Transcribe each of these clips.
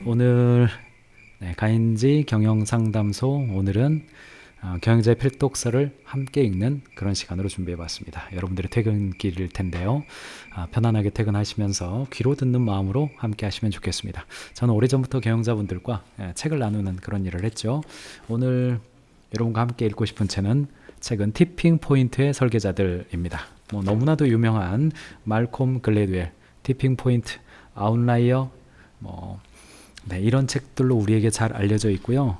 오늘 가인지 경영상담소 오늘은 경영자의 필독서를 함께 읽는 그런 시간으로 준비해봤습니다. 여러분들의 퇴근길일 텐데요. 편안하게 퇴근하시면서 귀로 듣는 마음으로 함께 하시면 좋겠습니다. 저는 오래전부터 경영자분들과 책을 나누는 그런 일을 했죠. 오늘 여러분과 함께 읽고 싶은 책은 티핑 포인트의 설계자들입니다. 너무나도 유명한 말콤 글래드웰, 티핑 포인트, 아웃라이어, 이런 책들로 우리에게 잘 알려져 있고요.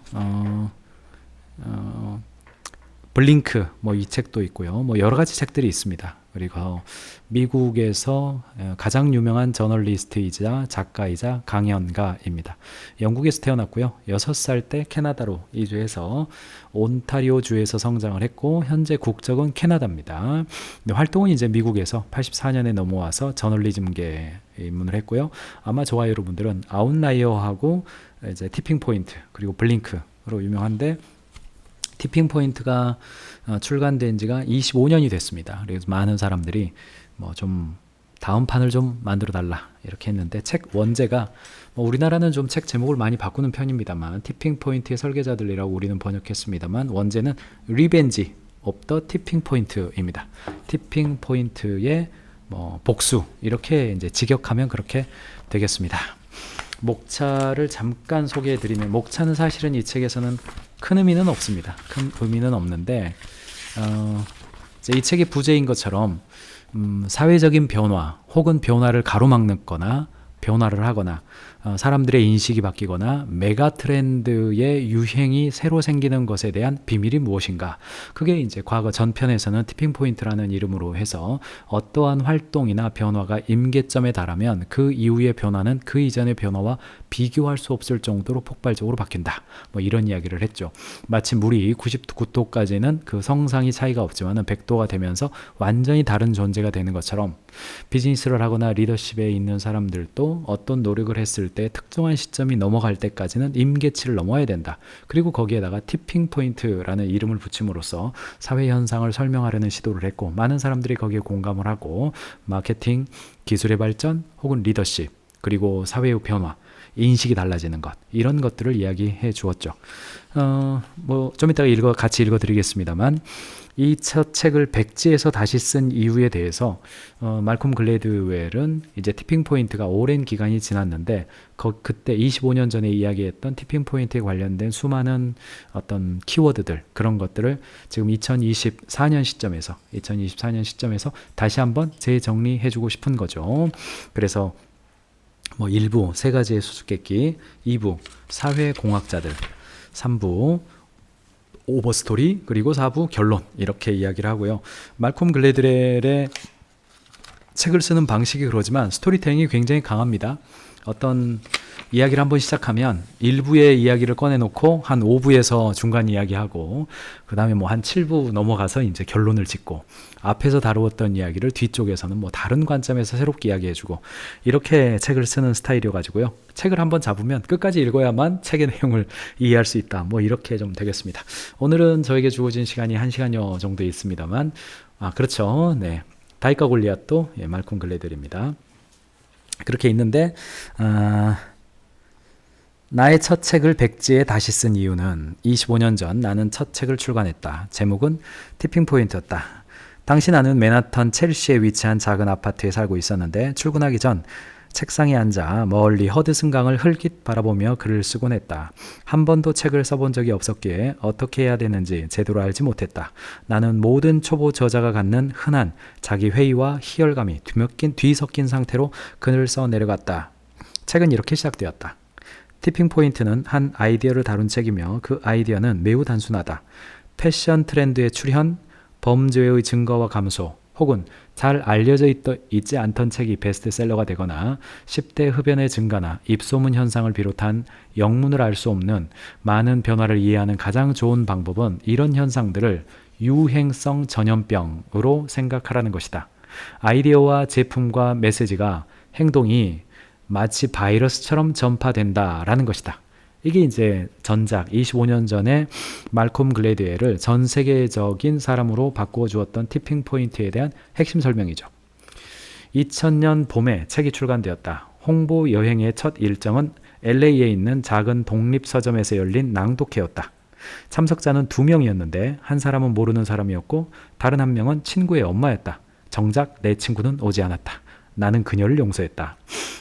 블링크 이 책도 있고요. 여러 가지 책들이 있습니다. 그리고 미국에서 가장 유명한 저널리스트이자 작가이자 강연가입니다. 영국에서 태어났고요. 6살 때 캐나다로 이주해서 온타리오 주에서 성장을 했고 현재 국적은 캐나다입니다. 활동은 이제 미국에서 84년에 넘어와서 저널리즘계에 입문을 했고요. 아마 저와 여러분들은 아웃라이어하고 이제 티핑 포인트 그리고 블링크로 유명한데 티핑 포인트가 출간된 지가 25년이 됐습니다. 그래서 많은 사람들이 좀 다음 판을 좀 만들어 달라 이렇게 했는데 책 원제가 우리나라는 좀 책 제목을 많이 바꾸는 편입니다만 티핑 포인트의 설계자들이라고 우리는 번역했습니다만 원제는 리벤지 오브 더 티핑 포인트입니다. 티핑 포인트의 복수 이렇게 이제 직역하면 그렇게 되겠습니다. 목차를 잠깐 소개해 드리면 목차는 사실은 이 책에서는 큰 의미는 없습니다. 큰 의미는 없는데 이 책의 부제인 것처럼 사회적인 변화 혹은 변화를 가로막는 거나 변화를 하거나 사람들의 인식이 바뀌거나 메가 트렌드의 유행이 새로 생기는 것에 대한 비밀이 무엇인가. 그게 이제 과거 전편에서는 티핑 포인트라는 이름으로 해서 어떠한 활동이나 변화가 임계점에 달하면 그 이후의 변화는 그 이전의 변화와 비교할 수 없을 정도로 폭발적으로 바뀐다. 이런 이야기를 했죠. 마치 물이 99도까지는 그 성상이 차이가 없지만 100도가 되면서 완전히 다른 존재가 되는 것처럼 비즈니스를 하거나 리더십에 있는 사람들도 어떤 노력을 했을 때 특정한 시점이 넘어갈 때까지는 임계치를 넘어야 된다. 그리고 거기에다가 티핑 포인트라는 이름을 붙임으로써 사회 현상을 설명하려는 시도를 했고 많은 사람들이 거기에 공감을 하고 마케팅, 기술의 발전 혹은 리더십 그리고 사회의 변화 인식이 달라지는 것 이런 것들을 이야기해 주었죠. 좀 이따가 같이 읽어드리겠습니다만 이 첫 책을 백지에서 다시 쓴 이유에 대해서 말콤 글래드웰은 이제 티핑 포인트가 오랜 기간이 지났는데 그때 25년 전에 이야기했던 티핑 포인트에 관련된 수많은 어떤 키워드들 그런 것들을 지금 2024년 시점에서 다시 한번 재정리해 주고 싶은 거죠. 그래서 1부 3가지의 수수께끼, 2부 사회공학자들, 3부 오버스토리, 그리고 4부 결론 이렇게 이야기를 하고요. 말콤 글래드웰의 책을 쓰는 방식이 그러지만 스토리텔링이 굉장히 강합니다. 어떤 이야기를 한번 시작하면 1부의 이야기를 꺼내놓고 한 5부에서 중간 이야기하고 그 다음에 한 7부 넘어가서 이제 결론을 짓고 앞에서 다루었던 이야기를 뒤쪽에서는 다른 관점에서 새롭게 이야기해주고 이렇게 책을 쓰는 스타일이어가지고요. 책을 한번 잡으면 끝까지 읽어야만 책의 내용을 이해할 수 있다. 이렇게 좀 되겠습니다. 오늘은 저에게 주어진 시간이 1시간여 정도 있습니다만 그렇죠. 네. 다윗과 골리앗도 말콤 글래드웰입니다. 그렇게 있는데 나의 첫 책을 백지에 다시 쓴 이유는 25년 전 나는 첫 책을 출간했다. 제목은 티핑 포인트였다. 당시 나는 맨하탄 첼시에 위치한 작은 아파트에 살고 있었는데 출근하기 전 책상에 앉아 멀리 허드슨 강을 흘깃 바라보며 글을 쓰곤 했다. 한 번도 책을 써본 적이 없었기에 어떻게 해야 되는지 제대로 알지 못했다. 나는 모든 초보 저자가 갖는 흔한 자기 회의와 희열감이 뒤섞인 상태로 글을 써 내려갔다. 책은 이렇게 시작되었다. 티핑 포인트는 한 아이디어를 다룬 책이며 그 아이디어는 매우 단순하다. 패션 트렌드의 출현, 범죄의 증거와 감소, 혹은 잘 알려져 있지 않던 책이 베스트셀러가 되거나 10대 흡연의 증가나 입소문 현상을 비롯한 영문을 알 수 없는 많은 변화를 이해하는 가장 좋은 방법은 이런 현상들을 유행성 전염병으로 생각하라는 것이다. 아이디어와 제품과 메시지가 행동이 마치 바이러스처럼 전파된다라는 것이다. 이게 이제 전작 25년 전에 말콤 글래드웰을 전 세계적인 사람으로 바꾸어 주었던 티핑 포인트에 대한 핵심 설명이죠. 2000년 봄에 책이 출간되었다. 홍보 여행의 첫 일정은 LA에 있는 작은 독립 서점에서 열린 낭독회였다. 참석자는 2명이었는데 한 사람은 모르는 사람이었고 다른 한 명은 친구의 엄마였다. 정작 내 친구는 오지 않았다. 나는 그녀를 용서했다.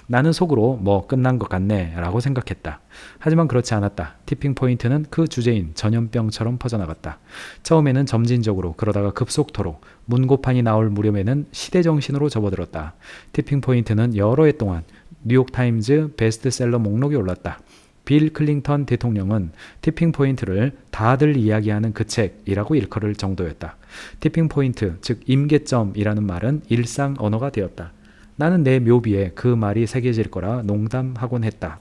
나는 속으로 뭐 끝난 것 같네 라고 생각했다. 하지만 그렇지 않았다. 티핑 포인트는 그 주제인 전염병처럼 퍼져나갔다. 처음에는 점진적으로, 그러다가 급속도로, 문고판이 나올 무렵에는 시대정신으로 접어들었다. 티핑 포인트는 여러 해 동안 뉴욕타임즈 베스트셀러 목록에 올랐다. 빌 클린턴 대통령은 티핑 포인트를 다들 이야기하는 그 책이라고 일컬을 정도였다. 티핑 포인트, 즉 임계점이라는 말은 일상 언어가 되었다. 나는 내 묘비에 그 말이 새겨질 거라 농담하곤 했다.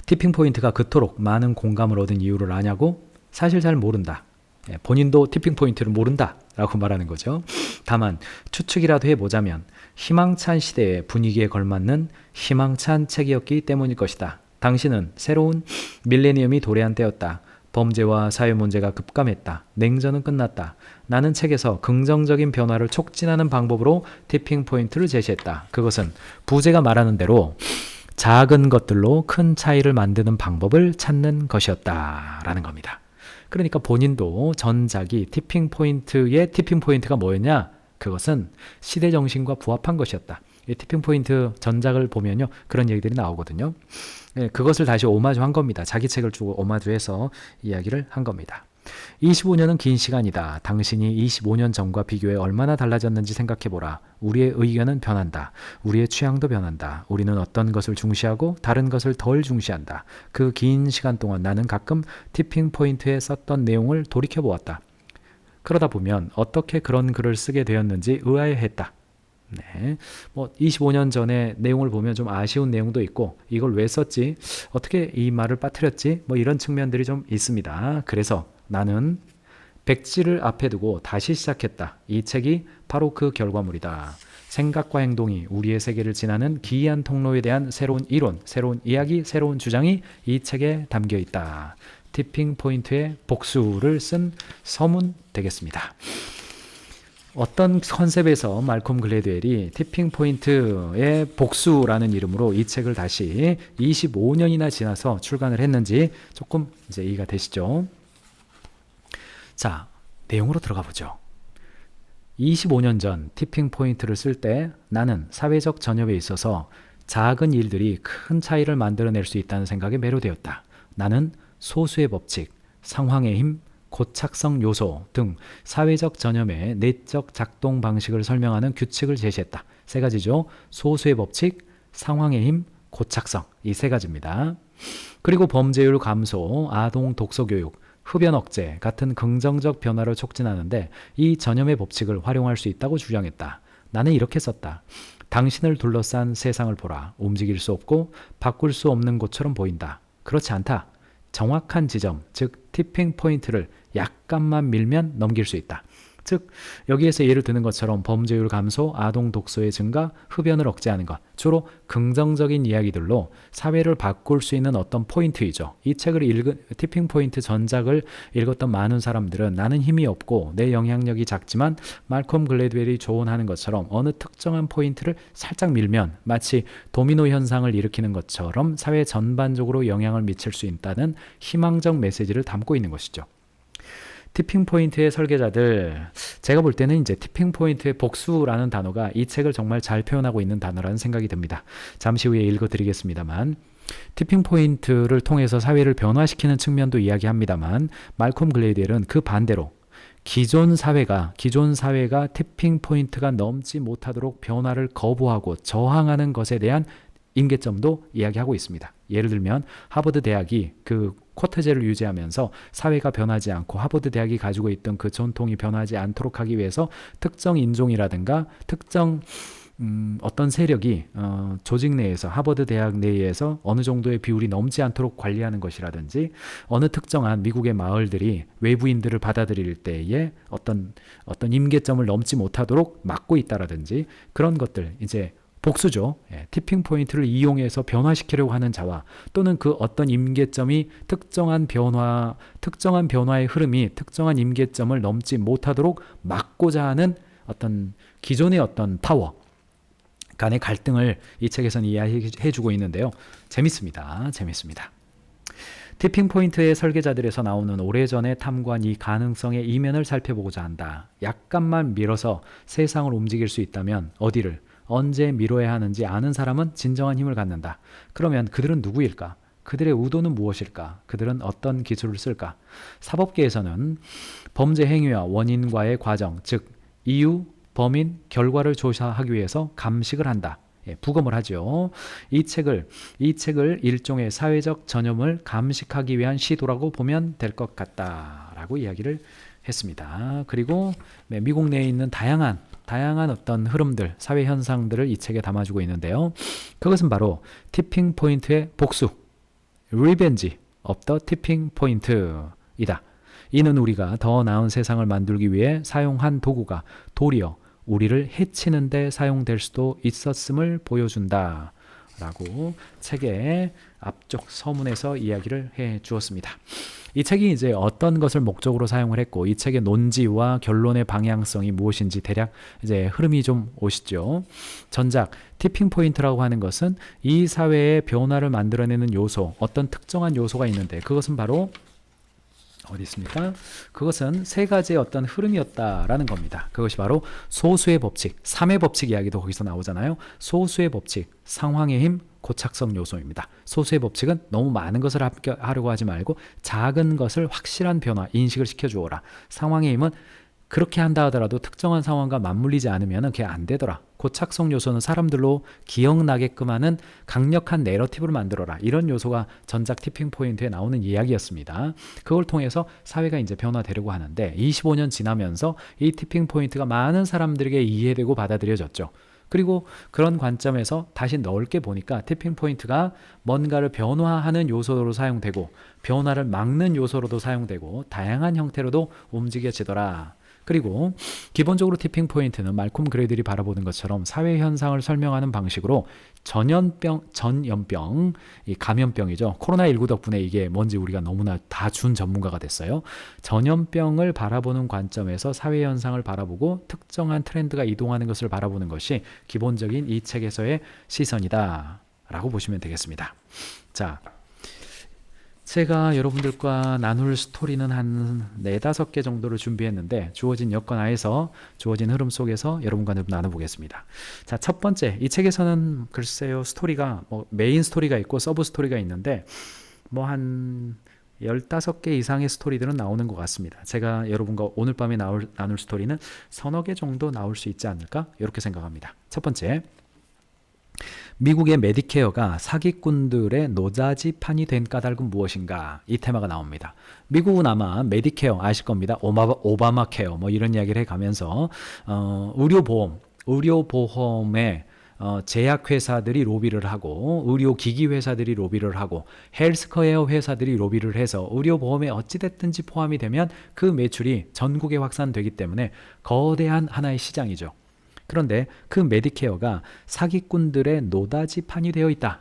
티핑 포인트가 그토록 많은 공감을 얻은 이유를 아냐고? 사실 잘 모른다. 본인도 티핑 포인트를 모른다 라고 말하는 거죠. 다만 추측이라도 해보자면 희망찬 시대의 분위기에 걸맞는 희망찬 책이었기 때문일 것이다. 당시는 새로운 밀레니엄이 도래한 때였다. 범죄와 사회 문제가 급감했다. 냉전은 끝났다. 나는 책에서 긍정적인 변화를 촉진하는 방법으로 티핑 포인트를 제시했다. 그것은 부제가 말하는 대로 작은 것들로 큰 차이를 만드는 방법을 찾는 것이었다라는 겁니다. 그러니까 본인도 전작이 티핑 포인트의 티핑 포인트가 뭐였냐? 그것은 시대 정신과 부합한 것이었다. 이 티핑 포인트 전작을 보면요, 그런 얘기들이 나오거든요. 그것을 다시 오마주한 겁니다. 자기 책을 주고 오마주해서 이야기를 한 겁니다. 25년은 긴 시간이다. 당신이 25년 전과 비교해 얼마나 달라졌는지 생각해보라. 우리의 의견은 변한다. 우리의 취향도 변한다. 우리는 어떤 것을 중시하고 다른 것을 덜 중시한다. 그 긴 시간 동안 나는 가끔 티핑 포인트에 썼던 내용을 돌이켜보았다. 그러다 보면 어떻게 그런 글을 쓰게 되었는지 의아해했다. 네, 25년 전의 내용을 보면 좀 아쉬운 내용도 있고, 이걸 왜 썼지? 어떻게 이 말을 빠뜨렸지? 이런 측면들이 좀 있습니다. 그래서 나는 백지를 앞에 두고 다시 시작했다. 이 책이 바로 그 결과물이다. 생각과 행동이 우리의 세계를 지나는 기이한 통로에 대한 새로운 이론, 새로운 이야기, 새로운 주장이 이 책에 담겨 있다. 티핑 포인트의 복수를 쓴 서문 되겠습니다. 어떤 컨셉에서 말콤 글래드웰이 티핑 포인트의 복수라는 이름으로 이 책을 다시 25년이나 지나서 출간을 했는지 조금 이제 이해가 되시죠? 자, 내용으로 들어가 보죠. 25년 전 티핑 포인트를 쓸 때 나는 사회적 전협에 있어서 작은 일들이 큰 차이를 만들어낼 수 있다는 생각에 매료되었다. 나는 소수의 법칙, 상황의 힘, 고착성 요소 등 사회적 전염의 내적 작동 방식을 설명하는 규칙을 제시했다. 세 가지죠. 소수의 법칙, 상황의 힘, 고착성. 이 세 가지입니다. 그리고 범죄율 감소, 아동 독서 교육, 흡연 억제 같은 긍정적 변화를 촉진하는데 이 전염의 법칙을 활용할 수 있다고 주장했다. 나는 이렇게 썼다. 당신을 둘러싼 세상을 보라. 움직일 수 없고 바꿀 수 없는 곳처럼 보인다. 그렇지 않다. 정확한 지점, 즉 티핑 포인트를 약간만 밀면 넘길 수 있다. 즉 여기에서 예를 드는 것처럼 범죄율 감소, 아동 독서의 증가, 흡연을 억제하는 것, 주로 긍정적인 이야기들로 사회를 바꿀 수 있는 어떤 포인트이죠. 이 책을 읽은 티핑 포인트 전작을 읽었던 많은 사람들은 나는 힘이 없고 내 영향력이 작지만 말콤 글래드웰이 조언하는 것처럼 어느 특정한 포인트를 살짝 밀면 마치 도미노 현상을 일으키는 것처럼 사회 전반적으로 영향을 미칠 수 있다는 희망적 메시지를 담고 있는 것이죠. 티핑 포인트의 설계자들, 제가 볼 때는 이제 티핑 포인트의 복수라는 단어가 이 책을 정말 잘 표현하고 있는 단어라는 생각이 듭니다. 잠시 후에 읽어드리겠습니다만, 티핑 포인트를 통해서 사회를 변화시키는 측면도 이야기합니다만, 말콤 글래드웰은 그 반대로 기존 사회가 티핑 포인트가 넘지 못하도록 변화를 거부하고 저항하는 것에 대한 임계점도 이야기하고 있습니다. 예를 들면 하버드 대학이 그 쿼트제를 유지하면서 사회가 변하지 않고 하버드 대학이 가지고 있던 그 전통이 변하지 않도록 하기 위해서 특정 인종이라든가 특정 어떤 세력이 조직 내에서 하버드 대학 내에서 어느 정도의 비율이 넘지 않도록 관리하는 것이라든지 어느 특정한 미국의 마을들이 외부인들을 받아들일 때에 어떤 임계점을 넘지 못하도록 막고 있다라든지 그런 것들 이제 복수죠. 티핑 포인트를 이용해서 변화시키려고 하는 자와 또는 그 어떤 임계점이 특정한 변화의 흐름이 특정한 임계점을 넘지 못하도록 막고자 하는 어떤 기존의 어떤 파워, 간의 갈등을 이 책에서는 이해해주고 있는데요. 재밌습니다. 재밌습니다. 티핑 포인트의 설계자들에서 나오는 오래전에 탐구한 이 가능성의 이면을 살펴보고자 한다. 약간만 밀어서 세상을 움직일 수 있다면 어디를 언제 밀어야 하는지 아는 사람은 진정한 힘을 갖는다. 그러면 그들은 누구일까? 그들의 의도는 무엇일까? 그들은 어떤 기술을 쓸까? 사법계에서는 범죄 행위와 원인과의 과정, 즉 이유, 범인, 결과를 조사하기 위해서 감식을 한다. 부검을 하죠. 이 책을 일종의 사회적 전염을 감식하기 위한 시도라고 보면 될 것 같다라고 이야기를 했습니다. 그리고 미국 내에 있는 다양한 어떤 흐름들, 사회 현상들을 이 책에 담아주고 있는데요. 그것은 바로 티핑 포인트의 복수, 리벤지 of the tipping point이다. 이는 우리가 더 나은 세상을 만들기 위해 사용한 도구가 도리어 우리를 해치는 데 사용될 수도 있었음을 보여준다. 라고 책의 앞쪽 서문에서 이야기를 해 주었습니다. 이 책이 이제 어떤 것을 목적으로 사용을 했고 이 책의 논지와 결론의 방향성이 무엇인지 대략 이제 흐름이 좀 오시죠. 전작 티핑 포인트라고 하는 것은 이 사회의 변화를 만들어내는 요소, 어떤 특정한 요소가 있는데 그것은 바로 어디 있습니까? 그것은 세 가지의 어떤 흐름이었다라는 겁니다. 그것이 바로 소수의 법칙, 3의 법칙 이야기도 거기서 나오잖아요. 소수의 법칙, 상황의 힘, 고착성 요소입니다. 소수의 법칙은 너무 많은 것을 하려고 하지 말고 작은 것을 확실한 변화, 인식을 시켜주어라. 상황의 힘은 그렇게 한다 하더라도 특정한 상황과 맞물리지 않으면 그게 안 되더라. 고착성 요소는 사람들로 기억나게끔 하는 강력한 내러티브를 만들어라. 이런 요소가 전작 티핑 포인트에 나오는 이야기였습니다. 그걸 통해서 사회가 이제 변화되려고 하는데 25년 지나면서 이 티핑 포인트가 많은 사람들에게 이해되고 받아들여졌죠. 그리고 그런 관점에서 다시 넓게 보니까 티핑 포인트가 뭔가를 변화하는 요소로 사용되고 변화를 막는 요소로도 사용되고 다양한 형태로도 움직여지더라. 그리고 기본적으로 티핑 포인트는 말콤 그레들이 바라보는 것처럼 사회 현상을 설명하는 방식으로 전염병, 이 감염병이죠. 코로나19 덕분에 이게 뭔지 우리가 너무나 다 준 전문가가 됐어요. 전염병을 바라보는 관점에서 사회 현상을 바라보고 특정한 트렌드가 이동하는 것을 바라보는 것이 기본적인 이 책에서의 시선이다 라고 보시면 되겠습니다. 자, 제가 여러분들과 나눌 스토리는 한 4-5개 정도를 준비했는데 주어진 여건 하에서 주어진 흐름 속에서 여러분과 나눠보겠습니다. 자, 첫 번째, 이 책에서는 글쎄요 스토리가 메인 스토리가 있고 서브 스토리가 있는데 한 15개 이상의 스토리들은 나오는 것 같습니다. 제가 여러분과 오늘 밤에 나눌 스토리는 3-4개 정도 나올 수 있지 않을까 이렇게 생각합니다. 첫 번째, 미국의 메디케어가 사기꾼들의 노자지판이 된 까닭은 무엇인가? 이 테마가 나옵니다. 미국은 아마 메디케어 아실 겁니다. 오바마 케어 이런 이야기를 해가면서 의료보험에 제약회사들이 로비를 하고 의료기기회사들이 로비를 하고 헬스케어 회사들이 로비를 해서 의료보험에 어찌됐든지 포함이 되면 그 매출이 전국에 확산되기 때문에 거대한 하나의 시장이죠. 그런데 그 메디케어가 사기꾼들의 노다지판이 되어 있다.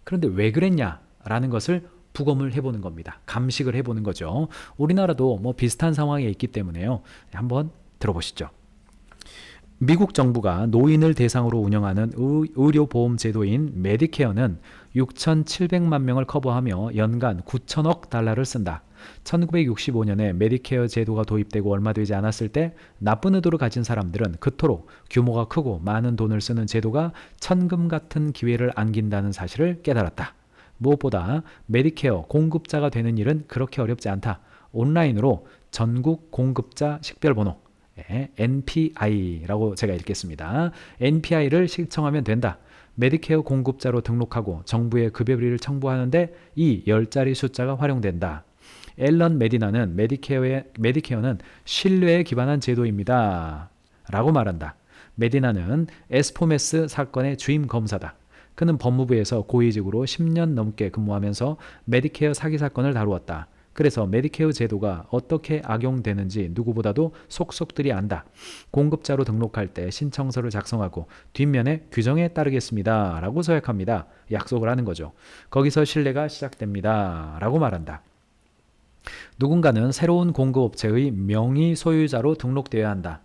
그런데 왜 그랬냐라는 것을 부검을 해보는 겁니다. 감식을 해보는 거죠. 우리나라도 비슷한 상황에 있기 때문에요. 한번 들어보시죠. 미국 정부가 노인을 대상으로 운영하는 의료보험 제도인 메디케어는 6,700만 명을 커버하며 연간 9천억 달러를 쓴다. 1965년에 메디케어 제도가 도입되고 얼마 되지 않았을 때 나쁜 의도를 가진 사람들은 그토록 규모가 크고 많은 돈을 쓰는 제도가 천금 같은 기회를 안긴다는 사실을 깨달았다. 무엇보다 메디케어 공급자가 되는 일은 그렇게 어렵지 않다. 온라인으로 전국 공급자 식별번호 NPI라고 제가 읽겠습니다. NPI를 신청하면 된다. 메디케어 공급자로 등록하고 정부에 급여비를 청구하는데 이 10자리 숫자가 활용된다. 앨런 메디나는 메디케어는 신뢰에 기반한 제도입니다. 라고 말한다. 메디나는 에스포메스 사건의 주임 검사다. 그는 법무부에서 고위직으로 10년 넘게 근무하면서 메디케어 사기 사건을 다루었다. 그래서 메디케어 제도가 어떻게 악용되는지 누구보다도 속속들이 안다. 공급자로 등록할 때 신청서를 작성하고 뒷면에 규정에 따르겠습니다. 라고 서약합니다. 약속을 하는 거죠. 거기서 신뢰가 시작됩니다. 라고 말한다. 누군가는 새로운 공급업체의 명의 소유자로 등록되어야 한다.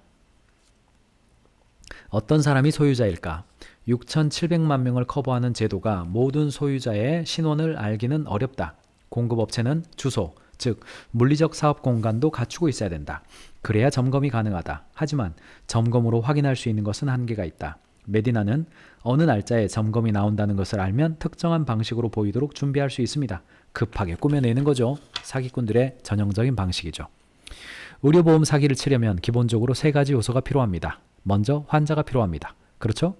어떤 사람이 소유자일까? 6,700만 명을 커버하는 제도가 모든 소유자의 신원을 알기는 어렵다. 공급업체는 주소, 즉 물리적 사업 공간도 갖추고 있어야 된다. 그래야 점검이 가능하다. 하지만 점검으로 확인할 수 있는 것은 한계가 있다. 메디나는 어느 날짜에 점검이 나온다는 것을 알면 특정한 방식으로 보이도록 준비할 수 있습니다. 급하게 꾸며내는 거죠. 사기꾼들의 전형적인 방식이죠. 의료보험 사기를 치려면 기본적으로 세 가지 요소가 필요합니다. 먼저 환자가 필요합니다. 그렇죠?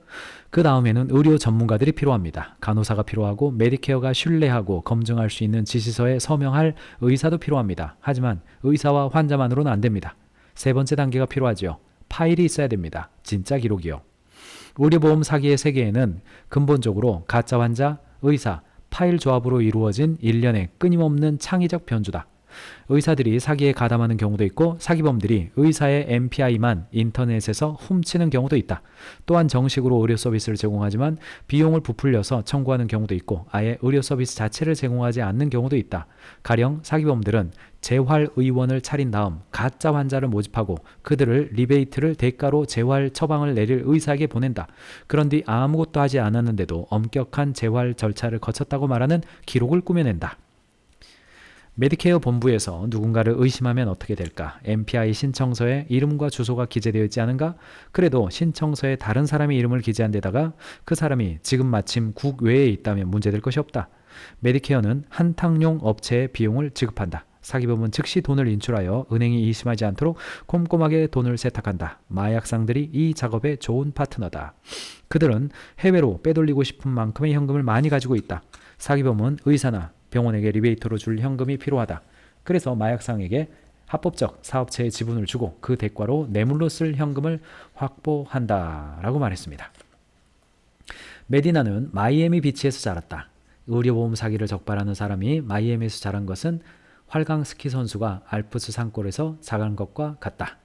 그 다음에는 의료 전문가들이 필요합니다. 간호사가 필요하고 메디케어가 신뢰하고 검증할 수 있는 지시서에 서명할 의사도 필요합니다. 하지만 의사와 환자만으로는 안 됩니다. 세 번째 단계가 필요하죠. 파일이 있어야 됩니다. 진짜 기록이요. 의료보험 사기의 세계에는 근본적으로 가짜 환자, 의사, 파일 조합으로 이루어진 일련의 끊임없는 창의적 변주다. 의사들이 사기에 가담하는 경우도 있고 사기범들이 의사의 MPI만 인터넷에서 훔치는 경우도 있다. 또한 정식으로 의료 서비스를 제공하지만 비용을 부풀려서 청구하는 경우도 있고 아예 의료 서비스 자체를 제공하지 않는 경우도 있다. 가령 사기범들은 재활의원을 차린 다음 가짜 환자를 모집하고 그들을 리베이트를 대가로 재활 처방을 내릴 의사에게 보낸다. 그런 뒤 아무것도 하지 않았는데도 엄격한 재활 절차를 거쳤다고 말하는 기록을 꾸며낸다. 메디케어 본부에서 누군가를 의심하면 어떻게 될까? MPI 신청서에 이름과 주소가 기재되어 있지 않은가? 그래도 신청서에 다른 사람의 이름을 기재한 데다가 그 사람이 지금 마침 국외에 있다면 문제될 것이 없다. 메디케어는 한탕용 업체에 비용을 지급한다. 사기범은 즉시 돈을 인출하여 은행이 의심하지 않도록 꼼꼼하게 돈을 세탁한다. 마약상들이 이 작업에 좋은 파트너다. 그들은 해외로 빼돌리고 싶은 만큼의 현금을 많이 가지고 있다. 사기범은 의사나 병원에게 리베이트로 줄 현금이 필요하다. 그래서 마약상에게 합법적 사업체의 지분을 주고 그 대가로 뇌물로 쓸 현금을 확보한다. 라고 말했습니다. 메디나는 마이애미 비치에서 자랐다. 의료보험 사기를 적발하는 사람이 마이애미에서 자란 것은 활강 스키 선수가 알프스 산골에서 자란 것과 같다.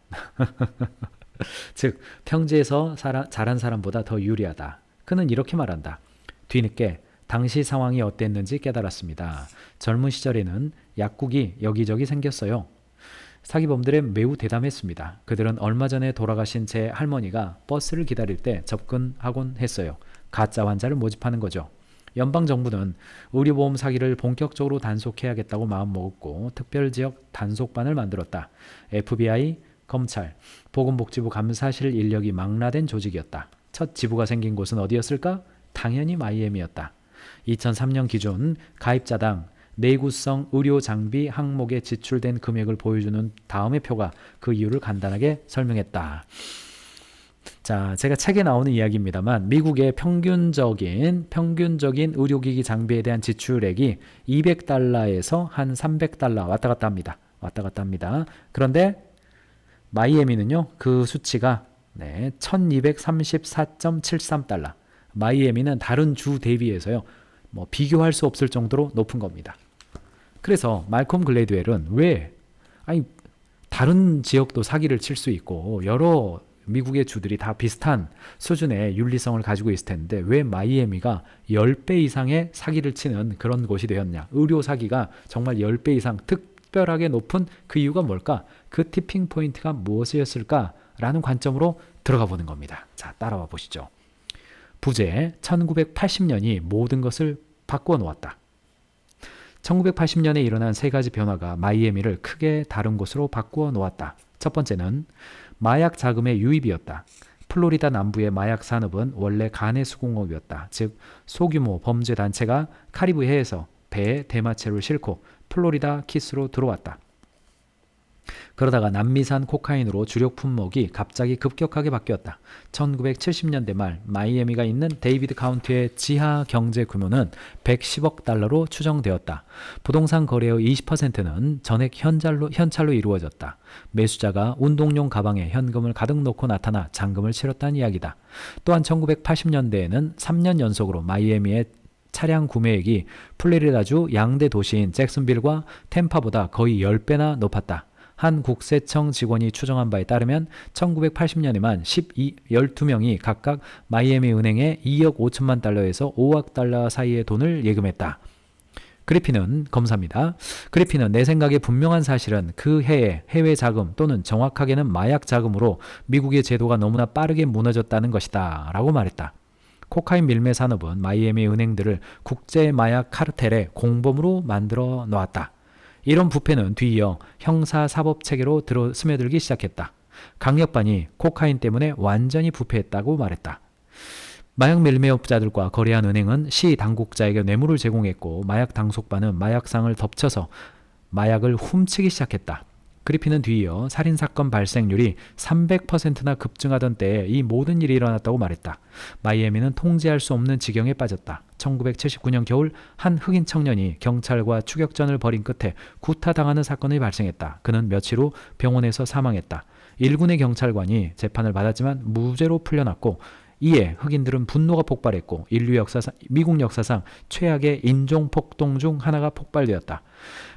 즉 평지에서 자란 사람보다 더 유리하다. 그는 이렇게 말한다. 뒤늦게 당시 상황이 어땠는지 깨달았습니다. 젊은 시절에는 약국이 여기저기 생겼어요. 사기범들은 매우 대담했습니다. 그들은 얼마 전에 돌아가신 제 할머니가 버스를 기다릴 때 접근하곤 했어요. 가짜 환자를 모집하는 거죠. 연방정부는 의료보험 사기를 본격적으로 단속해야겠다고 마음먹었고 특별지역 단속반을 만들었다. FBI, 검찰, 보건복지부 감사실 인력이 망라된 조직이었다. 첫 지부가 생긴 곳은 어디였을까? 당연히 마이애미였다. 2003년 기준 가입자당 내구성 의료 장비 항목에 지출된 금액을 보여주는 다음의 표가 그 이유를 간단하게 설명했다. 자, 제가 책에 나오는 이야기입니다만 미국의 평균적인 의료기기 장비에 대한 지출액이 200달러에서 한 300달러 왔다 갔다 합니다. 그런데 마이애미는요, 그 수치가 1234.73달러. 마이애미는 다른 주 대비해서요, 비교할 수 없을 정도로 높은 겁니다. 그래서 말콤 글래드웰은 다른 지역도 사기를 칠 수 있고 여러 미국의 주들이 다 비슷한 수준의 윤리성을 가지고 있을 텐데 왜 마이애미가 10배 이상의 사기를 치는 그런 곳이 되었냐? 의료 사기가 정말 10배 이상 특별하게 높은 그 이유가 뭘까? 그 티핑 포인트가 무엇이었을까? 라는 관점으로 들어가 보는 겁니다. 자, 따라와 보시죠. 부제 1980년이 모든 것을 바꾸어 놓았다. 1980년에 일어난 세 가지 변화가 마이애미를 크게 다른 곳으로 바꾸어 놓았다. 첫 번째는 마약 자금의 유입이었다. 플로리다 남부의 마약 산업은 원래 간의 수공업이었다. 즉 소규모 범죄 단체가 카리브해에서 배에 대마초를 싣고 플로리다 키스로 들어왔다. 그러다가 남미산 코카인으로 주력 품목이 갑자기 급격하게 바뀌었다. 1970년대 말 마이애미가 있는 데이비드 카운티의 지하 경제 규모는 110억 달러로 추정되었다. 부동산 거래의 20%는 전액 현찰로 이루어졌다. 매수자가 운동용 가방에 현금을 가득 넣고 나타나 잔금을 치렀다는 이야기다. 또한 1980년대에는 3년 연속으로 마이애미의 차량 구매액이 플로리다주 양대 도시인 잭슨빌과 템파보다 거의 10배나 높았다. 한 국세청 직원이 추정한 바에 따르면 1980년에만 12명이 각각 마이애미 은행에 2억 5천만 달러에서 5억 달러 사이의 돈을 예금했다. 검사입니다. 그리핀은 내 생각에 분명한 사실은 그 해의 해외 자금 또는 정확하게는 마약 자금으로 미국의 제도가 너무나 빠르게 무너졌다는 것이다. 라고 말했다. 코카인 밀매 산업은 마이애미 은행들을 국제 마약 카르텔의 공범으로 만들어 놓았다. 이런 부패는 뒤이어 형사사법 체계로 스며들기 시작했다. 강력반이 코카인 때문에 완전히 부패했다고 말했다. 마약 밀매업자들과 거래한 은행은 시 당국자에게 뇌물을 제공했고 마약 당속반은 마약상을 덮쳐서 마약을 훔치기 시작했다. 그리핀은 뒤이어 살인사건 발생률이 300%나 급증하던 때에 이 모든 일이 일어났다고 말했다. 마이애미는 통제할 수 없는 지경에 빠졌다. 1979년 겨울 한 흑인 청년이 경찰과 추격전을 벌인 끝에 구타당하는 사건이 발생했다. 그는 며칠 후 병원에서 사망했다. 일군의 경찰관이 재판을 받았지만 무죄로 풀려났고 이에 흑인들은 분노가 폭발했고 미국 역사상 최악의 인종폭동 중 하나가 폭발되었다.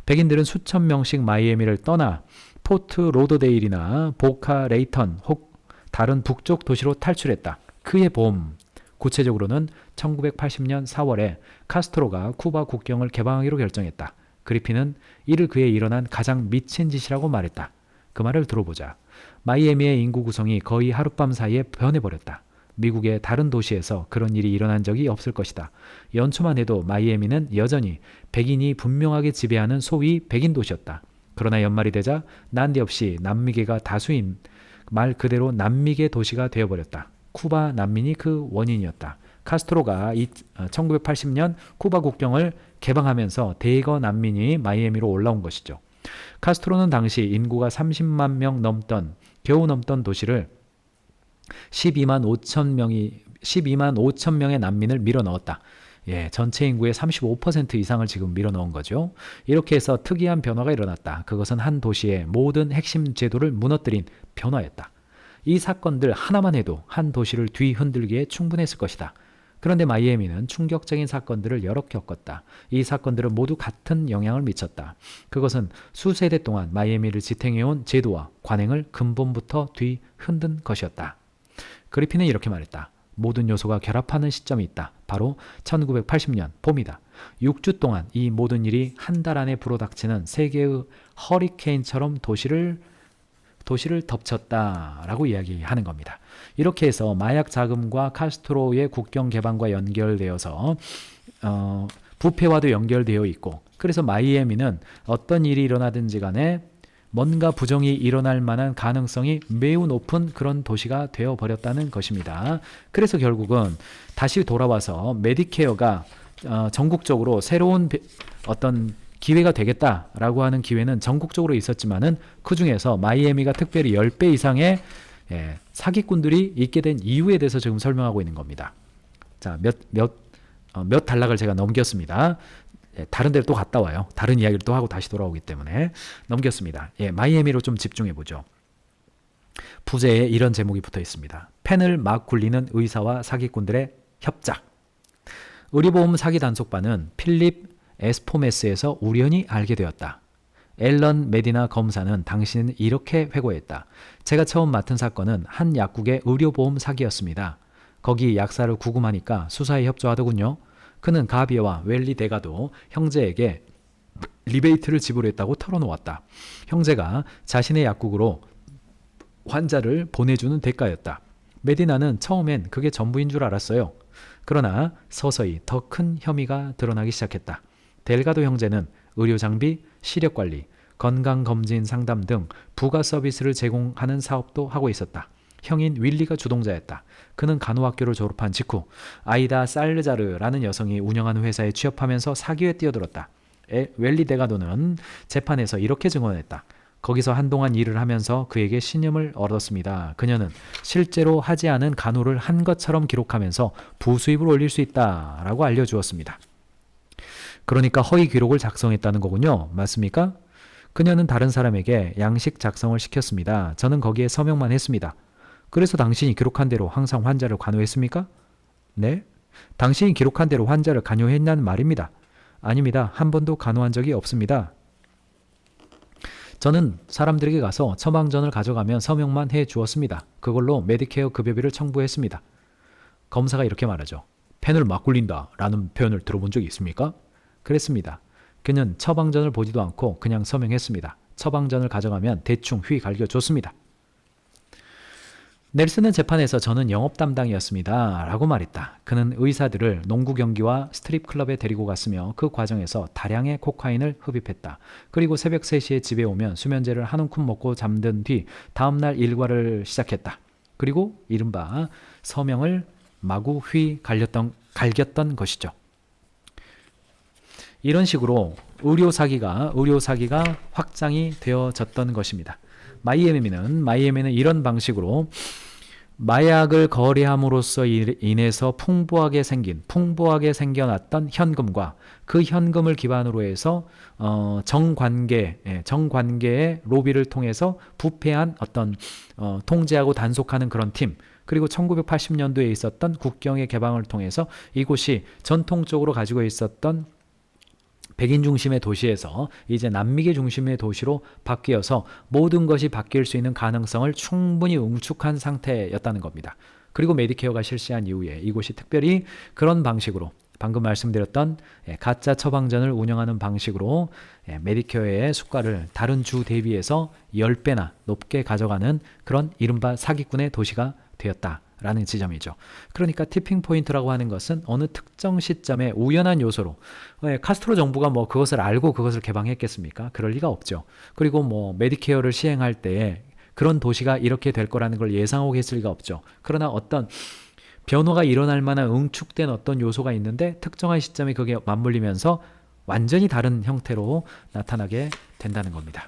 백인들은 수천 명씩 마이애미를 떠나 포트 로더데일이나 보카 레이턴 혹 다른 북쪽 도시로 탈출했다. 그해 봄, 구체적으로는 1980년 4월에 카스트로가 쿠바 국경을 개방하기로 결정했다. 그리핀은 이를 그에 일어난 가장 미친 짓이라고 말했다. 그 말을 들어보자. 마이애미의 인구 구성이 거의 하룻밤 사이에 변해버렸다. 미국의 다른 도시에서 그런 일이 일어난 적이 없을 것이다. 연초만 해도 마이애미는 여전히 백인이 분명하게 지배하는 소위 백인 도시였다. 그러나 연말이 되자 난데없이 남미계가 다수인 말 그대로 남미계 도시가 되어버렸다. 쿠바 난민이 그 원인이었다. 카스트로가 1980년 쿠바 국경을 개방하면서 대거 난민이 마이애미로 올라온 것이죠. 카스트로는 당시 인구가 30만 명 겨우 넘던 도시를 12만 5천 명의 난민을 밀어넣었다. 전체 인구의 35% 이상을 지금 밀어넣은 거죠. 이렇게 해서 특이한 변화가 일어났다. 그것은 한 도시의 모든 핵심 제도를 무너뜨린 변화였다. 이 사건들 하나만 해도 한 도시를 뒤흔들기에 충분했을 것이다. 그런데 마이애미는 충격적인 사건들을 여러 겪었다. 이 사건들은 모두 같은 영향을 미쳤다. 그것은 수세대 동안 마이애미를 지탱해온 제도와 관행을 근본부터 뒤흔든 것이었다. 그리핀은 이렇게 말했다. 모든 요소가 결합하는 시점이 있다. 바로 1980년 봄이다. 6주 동안 이 모든 일이 한 달 안에 불어닥치는 세계의 허리케인처럼 도시를 덮쳤다라고 이야기하는 겁니다. 이렇게 해서 마약 자금과 카스트로의 국경 개방과 연결되어서 부패와도 연결되어 있고, 그래서 마이애미는 어떤 일이 일어나든지 간에 뭔가 부정이 일어날 만한 가능성이 매우 높은 그런 도시가 되어버렸다는 것입니다. 그래서 결국은 다시 돌아와서 메디케어가 전국적으로 새로운 어떤 기회가 되겠다라고 하는 기회는 전국적으로 있었지만은 그 중에서 마이애미가 특별히 10배 이상의 사기꾼들이 있게 된 이유에 대해서 지금 설명하고 있는 겁니다. 자, 몇 단락을 제가 넘겼습니다. 다른 데로 또 갔다 와요. 다른 이야기를 또 하고 다시 돌아오기 때문에 넘겼습니다. 마이애미로 좀 집중해 보죠. 부제에 이런 제목이 붙어 있습니다. 펜을 막 굴리는 의사와 사기꾼들의 협작. 의료보험 사기 단속반은 필립 에스포메스에서 우연히 알게 되었다. 앨런 메디나 검사는 당신은 이렇게 회고했다. 제가 처음 맡은 사건은 한 약국의 의료보험 사기였습니다. 거기 약사를 구금하니까 수사에 협조하더군요. 그는 가비어와 웰리 데가도 형제에게 리베이트를 지불했다고 털어놓았다. 형제가 자신의 약국으로 환자를 보내주는 대가였다. 메디나는 처음엔 그게 전부인 줄 알았어요. 그러나 서서히 더 큰 혐의가 드러나기 시작했다. 델가도 형제는 의료장비, 시력관리, 건강검진 상담 등 부가 서비스를 제공하는 사업도 하고 있었다. 형인 윌리가 주동자였다. 그는 간호학교를 졸업한 직후 아이다 살르자르라는 여성이 운영하는 회사에 취업하면서 사기에 뛰어들었다. 웰리 데가도는 재판에서 이렇게 증언했다. 거기서 한동안 일을 하면서 그에게 신임을 얻었습니다. 그녀는 실제로 하지 않은 간호를 한 것처럼 기록하면서 부수입을 올릴 수 있다라고 알려주었습니다. 그러니까 허위 기록을 작성했다는 거군요. 맞습니까? 그녀는 다른 사람에게 양식 작성을 시켰습니다. 저는 거기에 서명만 했습니다. 그래서 당신이 기록한 대로 항상 환자를 간호했습니까? 네? 당신이 기록한 대로 환자를 간호했냐는 말입니다. 아닙니다. 한 번도 간호한 적이 없습니다. 저는 사람들에게 가서 처방전을 가져가면 서명만 해 주었습니다. 그걸로 메디케어 급여비를 청구했습니다. 검사가 이렇게 말하죠. 펜을 막 굴린다 라는 표현을 들어본 적이 있습니까? 그랬습니다. 그는 처방전을 보지도 않고 그냥 서명했습니다. 처방전을 가져가면 대충 휘 갈겨줬습니다. 넬슨은 재판에서 저는 영업 담당이었습니다. 라고 말했다. 그는 의사들을 농구 경기와 스트립 클럽에 데리고 갔으며 그 과정에서 다량의 코카인을 흡입했다. 그리고 새벽 3시에 집에 오면 수면제를 한 움큼 먹고 잠든 뒤 다음날 일과를 시작했다. 그리고 이른바 서명을 마구 갈겼던 것이죠. 이런 식으로 의료 사기가 확장이 되어졌던 것입니다. 마이애미는 이런 방식으로 마약을 거래함으로써 인해서 풍부하게 생겨났던 현금과 그 현금을 기반으로 해서 정관계의 로비를 통해서 부패한 어떤 통제하고 단속하는 그런 팀, 그리고 1980년도에 있었던 국경의 개방을 통해서 이곳이 전통적으로 가지고 있었던 백인 중심의 도시에서 이제 남미계 중심의 도시로 바뀌어서 모든 것이 바뀔 수 있는 가능성을 충분히 응축한 상태였다는 겁니다. 그리고 메디케어가 실시한 이후에 이곳이 특별히 그런 방식으로 방금 말씀드렸던 가짜 처방전을 운영하는 방식으로 메디케어의 수가를 다른 주 대비해서 10배나 높게 가져가는 그런 이른바 사기꾼의 도시가 되었다라는 지점이죠. 그러니까 티핑 포인트라고 하는 것은 어느 특정 시점에 우연한 요소로 카스트로 정부가 뭐 그것을 알고 그것을 개방했겠습니까? 그럴 리가 없죠. 그리고 뭐 메디케어를 시행할 때에 그런 도시가 이렇게 될 거라는 걸 예상하고 했을 리가 없죠. 그러나 어떤 변화가 일어날 만한 응축된 어떤 요소가 있는데 특정한 시점에 그게 맞물리면서 완전히 다른 형태로 나타나게 된다는 겁니다.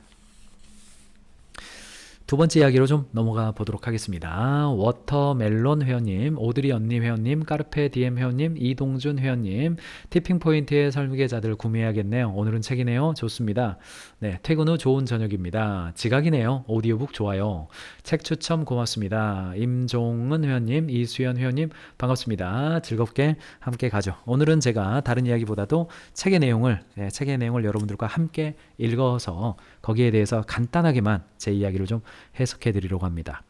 두 번째 이야기로 좀 넘어가 보도록 하겠습니다. 워터멜론 회원님, 오드리 언니 회원님, 까르페 디엠 회원님, 이동준 회원님, 티핑포인트의 설계자들 구매해야겠네요. 오늘은 책이네요. 좋습니다. 네, 퇴근 후 좋은 저녁입니다. 지각이네요. 오디오북 좋아요. 책 추첨 고맙습니다. 임종은 회원님, 이수연 회원님 반갑습니다. 즐겁게 함께 가죠. 오늘은 제가 다른 이야기보다도 책의 내용을 여러분들과 함께 읽어서 거기에 대해서 간단하게만 제 이야기를 좀 해석해 드리려고 합니다.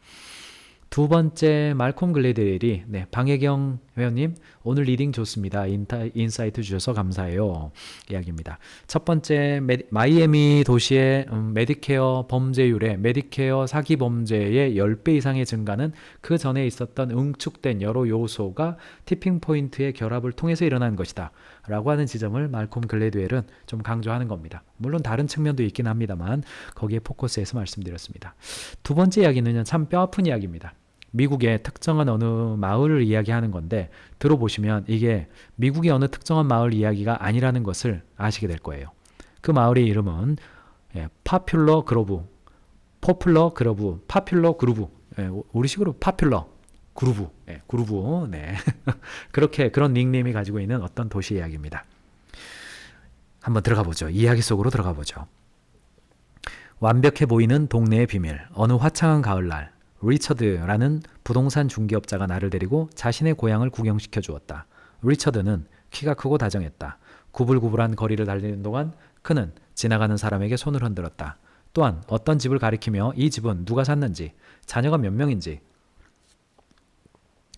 두 번째 말콤 글래드웰이 방혜경 회원님 오늘 리딩 좋습니다. 인사이트 주셔서 감사해요. 이야기입니다. 첫 번째 마이애미 도시의 메디케어 범죄율의 메디케어 사기 범죄의 10배 이상의 증가는 그 전에 있었던 응축된 여러 요소가 티핑 포인트의 결합을 통해서 일어난 것이다 라고 하는 지점을 말콤 글래드웰은 좀 강조하는 겁니다. 물론 다른 측면도 있긴 합니다만 거기에 포커스해서 말씀드렸습니다. 두 번째 이야기는 참 뼈아픈 이야기입니다. 미국의 특정한 어느 마을을 이야기하는 건데 들어보시면 이게 미국의 어느 특정한 마을 이야기가 아니라는 것을 아시게 될 거예요. 그 마을의 이름은 파퓰러 그루브, 우리식으로 파퓰러 그루브, 그렇게 그런 닉네임이 가지고 있는 어떤 도시 이야기입니다. 한번 들어가 보죠. 이야기 속으로 들어가 보죠. 완벽해 보이는 동네의 비밀. 어느 화창한 가을날 리처드라는 부동산 중개업자가 나를 데리고 자신의 고향을 구경시켜 주었다. 리처드는 키가 크고 다정했다. 구불구불한 거리를 달리는 동안 그는 지나가는 사람에게 손을 흔들었다. 또한 어떤 집을 가리키며 이 집은 누가 샀는지, 자녀가 몇 명인지,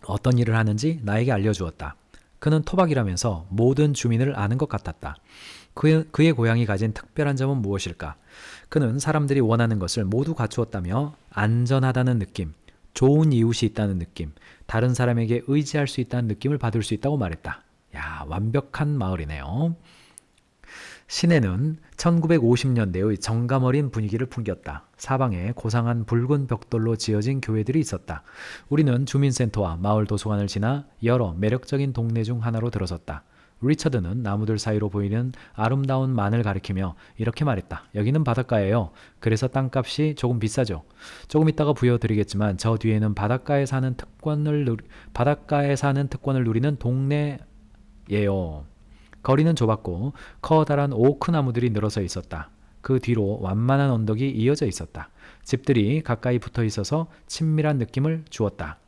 어떤 일을 하는지 나에게 알려주었다. 그는 토박이라면서 모든 주민을 아는 것 같았다. 그의 고향이 가진 특별한 점은 무엇일까? 그는 사람들이 원하는 것을 모두 갖추었다며 안전하다는 느낌, 좋은 이웃이 있다는 느낌, 다른 사람에게 의지할 수 있다는 느낌을 받을 수 있다고 말했다. 야, 완벽한 마을이네요. 시내는 1950년대의 정감 어린 분위기를 풍겼다. 사방에 고상한 붉은 벽돌로 지어진 교회들이 있었다. 우리는 주민센터와 마을 도서관을 지나 여러 매력적인 동네 중 하나로 들어섰다. 리처드는 나무들 사이로 보이는 아름다운 만을 가리키며 이렇게 말했다. 여기는 바닷가예요. 그래서 땅값이 조금 비싸죠. 조금 있다가 부여드리겠지만 저 뒤에는 바닷가에 사는 특권을 누리는 동네예요. 거리는 좁았고 커다란 오크 나무들이 늘어서 있었다. 그 뒤로 완만한 언덕이 이어져 있었다. 집들이 가까이 붙어 있어서 친밀한 느낌을 주었다.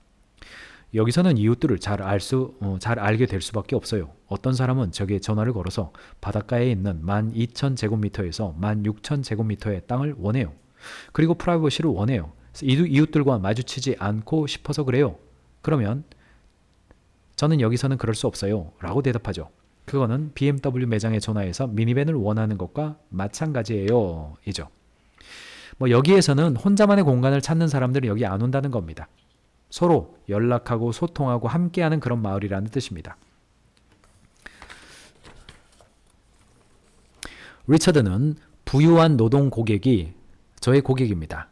여기서는 이웃들을 잘 알게 될 수밖에 없어요. 어떤 사람은 저기에 전화를 걸어서 바닷가에 있는 12,000제곱미터에서 16,000제곱미터의 땅을 원해요. 그리고 프라이버시를 원해요. 이웃들과 마주치지 않고 싶어서 그래요. 그러면 저는 여기서는 그럴 수 없어요. 라고 대답하죠. 그거는 BMW 매장에 전화해서 미니밴을 원하는 것과 마찬가지예요. 이죠. 여기에서는 혼자만의 공간을 찾는 사람들은 여기 안 온다는 겁니다. 서로 연락하고 소통하고 함께하는 그런 마을이라는 뜻입니다. 리처드는 부유한 노동 고객이 저의 고객입니다.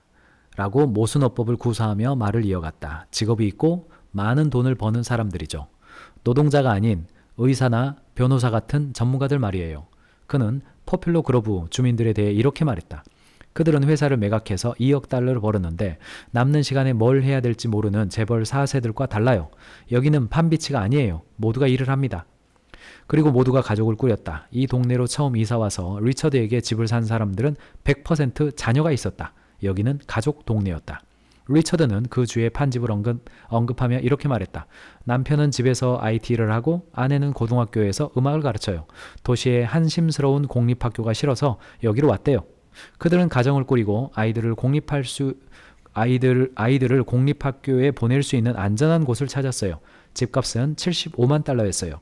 라고 모순어법을 구사하며 말을 이어갔다. 직업이 있고 많은 돈을 버는 사람들이죠. 노동자가 아닌 의사나 변호사 같은 전문가들 말이에요. 그는 포퓰러 그로브 주민들에 대해 이렇게 말했다. 그들은 회사를 매각해서 2억 달러를 벌었는데 남는 시간에 뭘 해야 될지 모르는 재벌 4세들과 달라요. 여기는 판비치가 아니에요. 모두가 일을 합니다. 그리고 모두가 가족을 꾸렸다. 이 동네로 처음 이사와서 리처드에게 집을 산 사람들은 100% 자녀가 있었다. 여기는 가족 동네였다. 리처드는 그 주의 판집을 언급하며 이렇게 말했다. 남편은 집에서 IT를 하고 아내는 고등학교에서 음악을 가르쳐요. 도시의 한심스러운 공립학교가 싫어서 여기로 왔대요. 그들은 가정을 꾸리고 아이들을 공립학교에 보낼 수 있는 안전한 곳을 찾았어요. 집값은 75만 달러였어요.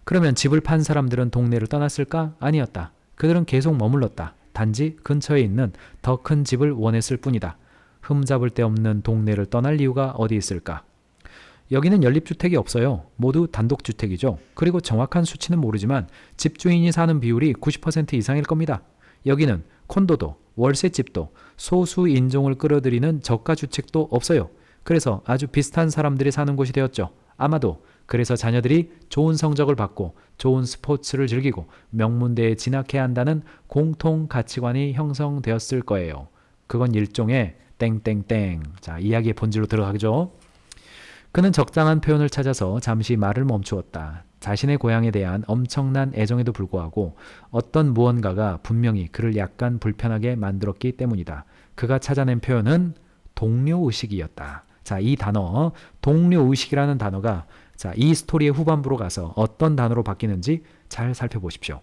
그러면 집을 판 사람들은 동네를 떠났을까? 아니었다. 그들은 계속 머물렀다. 단지 근처에 있는 더 큰 집을 원했을 뿐이다. 흠잡을 데 없는 동네를 떠날 이유가 어디 있을까? 여기는 연립주택이 없어요. 모두 단독주택이죠. 그리고 정확한 수치는 모르지만 집주인이 사는 비율이 90% 이상일 겁니다. 여기는 콘도도 월세집도 소수 인종을 끌어들이는 저가주택도 없어요. 그래서 아주 비슷한 사람들이 사는 곳이 되었죠. 아마도 그래서 자녀들이 좋은 성적을 받고 좋은 스포츠를 즐기고 명문대에 진학해야 한다는 공통 가치관이 형성되었을 거예요. 그건 일종의 땡땡땡. 자, 이야기의 본질로 들어가죠. 그는 적당한 표현을 찾아서 잠시 말을 멈추었다. 자신의 고향에 대한 엄청난 애정에도 불구하고 어떤 무언가가 분명히 그를 약간 불편하게 만들었기 때문이다. 그가 찾아낸 표현은 동료의식이었다. 자, 이 단어, 동료의식이라는 단어가 자, 이 스토리의 후반부로 가서 어떤 단어로 바뀌는지 잘 살펴보십시오.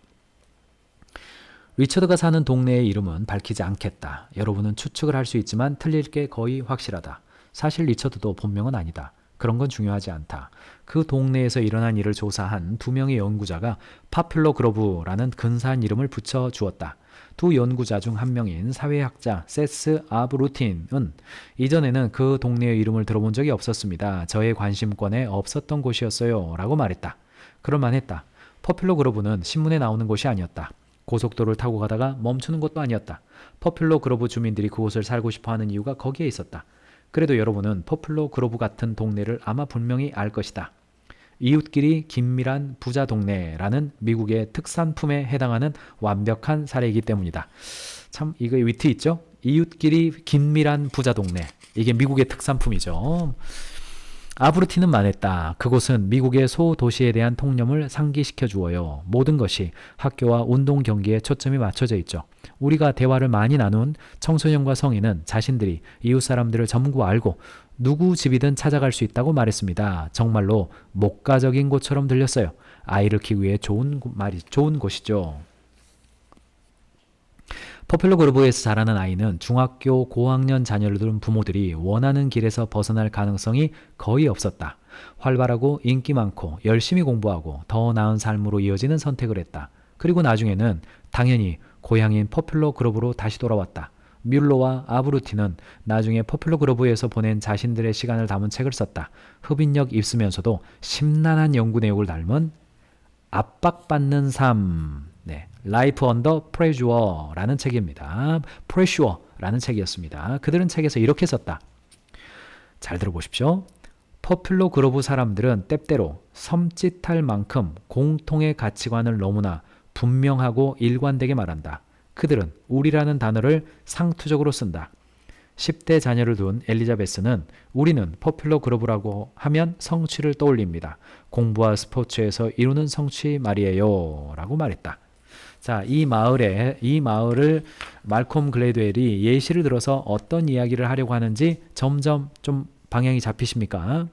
리처드가 사는 동네의 이름은 밝히지 않겠다. 여러분은 추측을 할 수 있지만 틀릴 게 거의 확실하다. 사실 리처드도 본명은 아니다. 그런 건 중요하지 않다. 그 동네에서 일어난 일을 조사한 2명의 연구자가 파퓰러 그로브라는 근사한 이름을 붙여 주었다. 두 연구자 중 한 명인 사회학자 세스 아브루틴은 이전에는 그 동네의 이름을 들어본 적이 없었습니다. 저의 관심권에 없었던 곳이었어요. 라고 말했다. 그럴만했다. 퍼퓰러 그로브는 신문에 나오는 곳이 아니었다. 고속도로를 타고 가다가 멈추는 곳도 아니었다. 퍼퓰러 그로브 주민들이 그곳을 살고 싶어하는 이유가 거기에 있었다. 그래도 여러분은 퍼퓰러 그로브 같은 동네를 아마 분명히 알 것이다. 이웃끼리 긴밀한 부자 동네라는 미국의 특산품에 해당하는 완벽한 사례이기 때문이다. 참 이거 위트 있죠? 이웃끼리 긴밀한 부자 동네. 이게 미국의 특산품이죠. 아브루틴은 말했다. 그곳은 미국의 소도시에 대한 통념을 상기시켜 주어요. 모든 것이 학교와 운동 경기에 초점이 맞춰져 있죠. 우리가 대화를 많이 나눈 청소년과 성인은 자신들이 이웃 사람들을 전부 알고 누구 집이든 찾아갈 수 있다고 말했습니다. 정말로 목가적인 곳처럼 들렸어요. 아이를 키우기에 좋은 곳이죠. 퍼퓰러 그로브에서 자라는 아이는 중학교 고학년 자녀를 둔 부모들이 원하는 길에서 벗어날 가능성이 거의 없었다. 활발하고 인기 많고 열심히 공부하고 더 나은 삶으로 이어지는 선택을 했다. 그리고 나중에는 당연히 고향인 퍼퓰러 그로브로 다시 돌아왔다. 뮬러와 아브루틴은 나중에 퍼퓰러 그로브에서 보낸 자신들의 시간을 담은 책을 썼다. 흡인력 있으면서도 심란한 연구 내용을 닮은 압박받는 삶, Life Under Pressure라는 책입니다. Pressure라는 책이었습니다. 그들은 책에서 이렇게 썼다. 잘 들어보십시오. 퍼퓰러 그로브 사람들은 때때로 섬찟할 만큼 공통의 가치관을 너무나 분명하고 일관되게 말한다. 그들은 우리라는 단어를 상투적으로 쓴다. 10대 자녀를 둔 엘리자베스는 우리는 퍼퓰러 그로브라고 하면 성취를 떠올립니다. 공부와 스포츠에서 이루는 성취 말이에요. 라고 말했다. 자, 이 마을을 말콤 글래드웰이 예시를 들어서 어떤 이야기를 하려고 하는지 점점 좀 방향이 잡히십니까?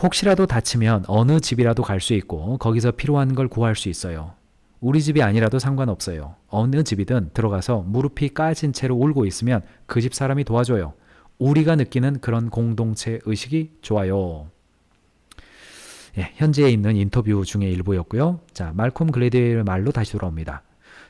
혹시라도 다치면 어느 집이라도 갈 수 있고 거기서 필요한 걸 구할 수 있어요. 우리 집이 아니라도 상관없어요. 어느 집이든 들어가서 무릎이 까진 채로 울고 있으면 그 집 사람이 도와줘요. 우리가 느끼는 그런 공동체 의식이 좋아요. 현지에 있는 인터뷰 중에 일부였고요. 자, 말콤 글래드웰 말로 다시 돌아옵니다.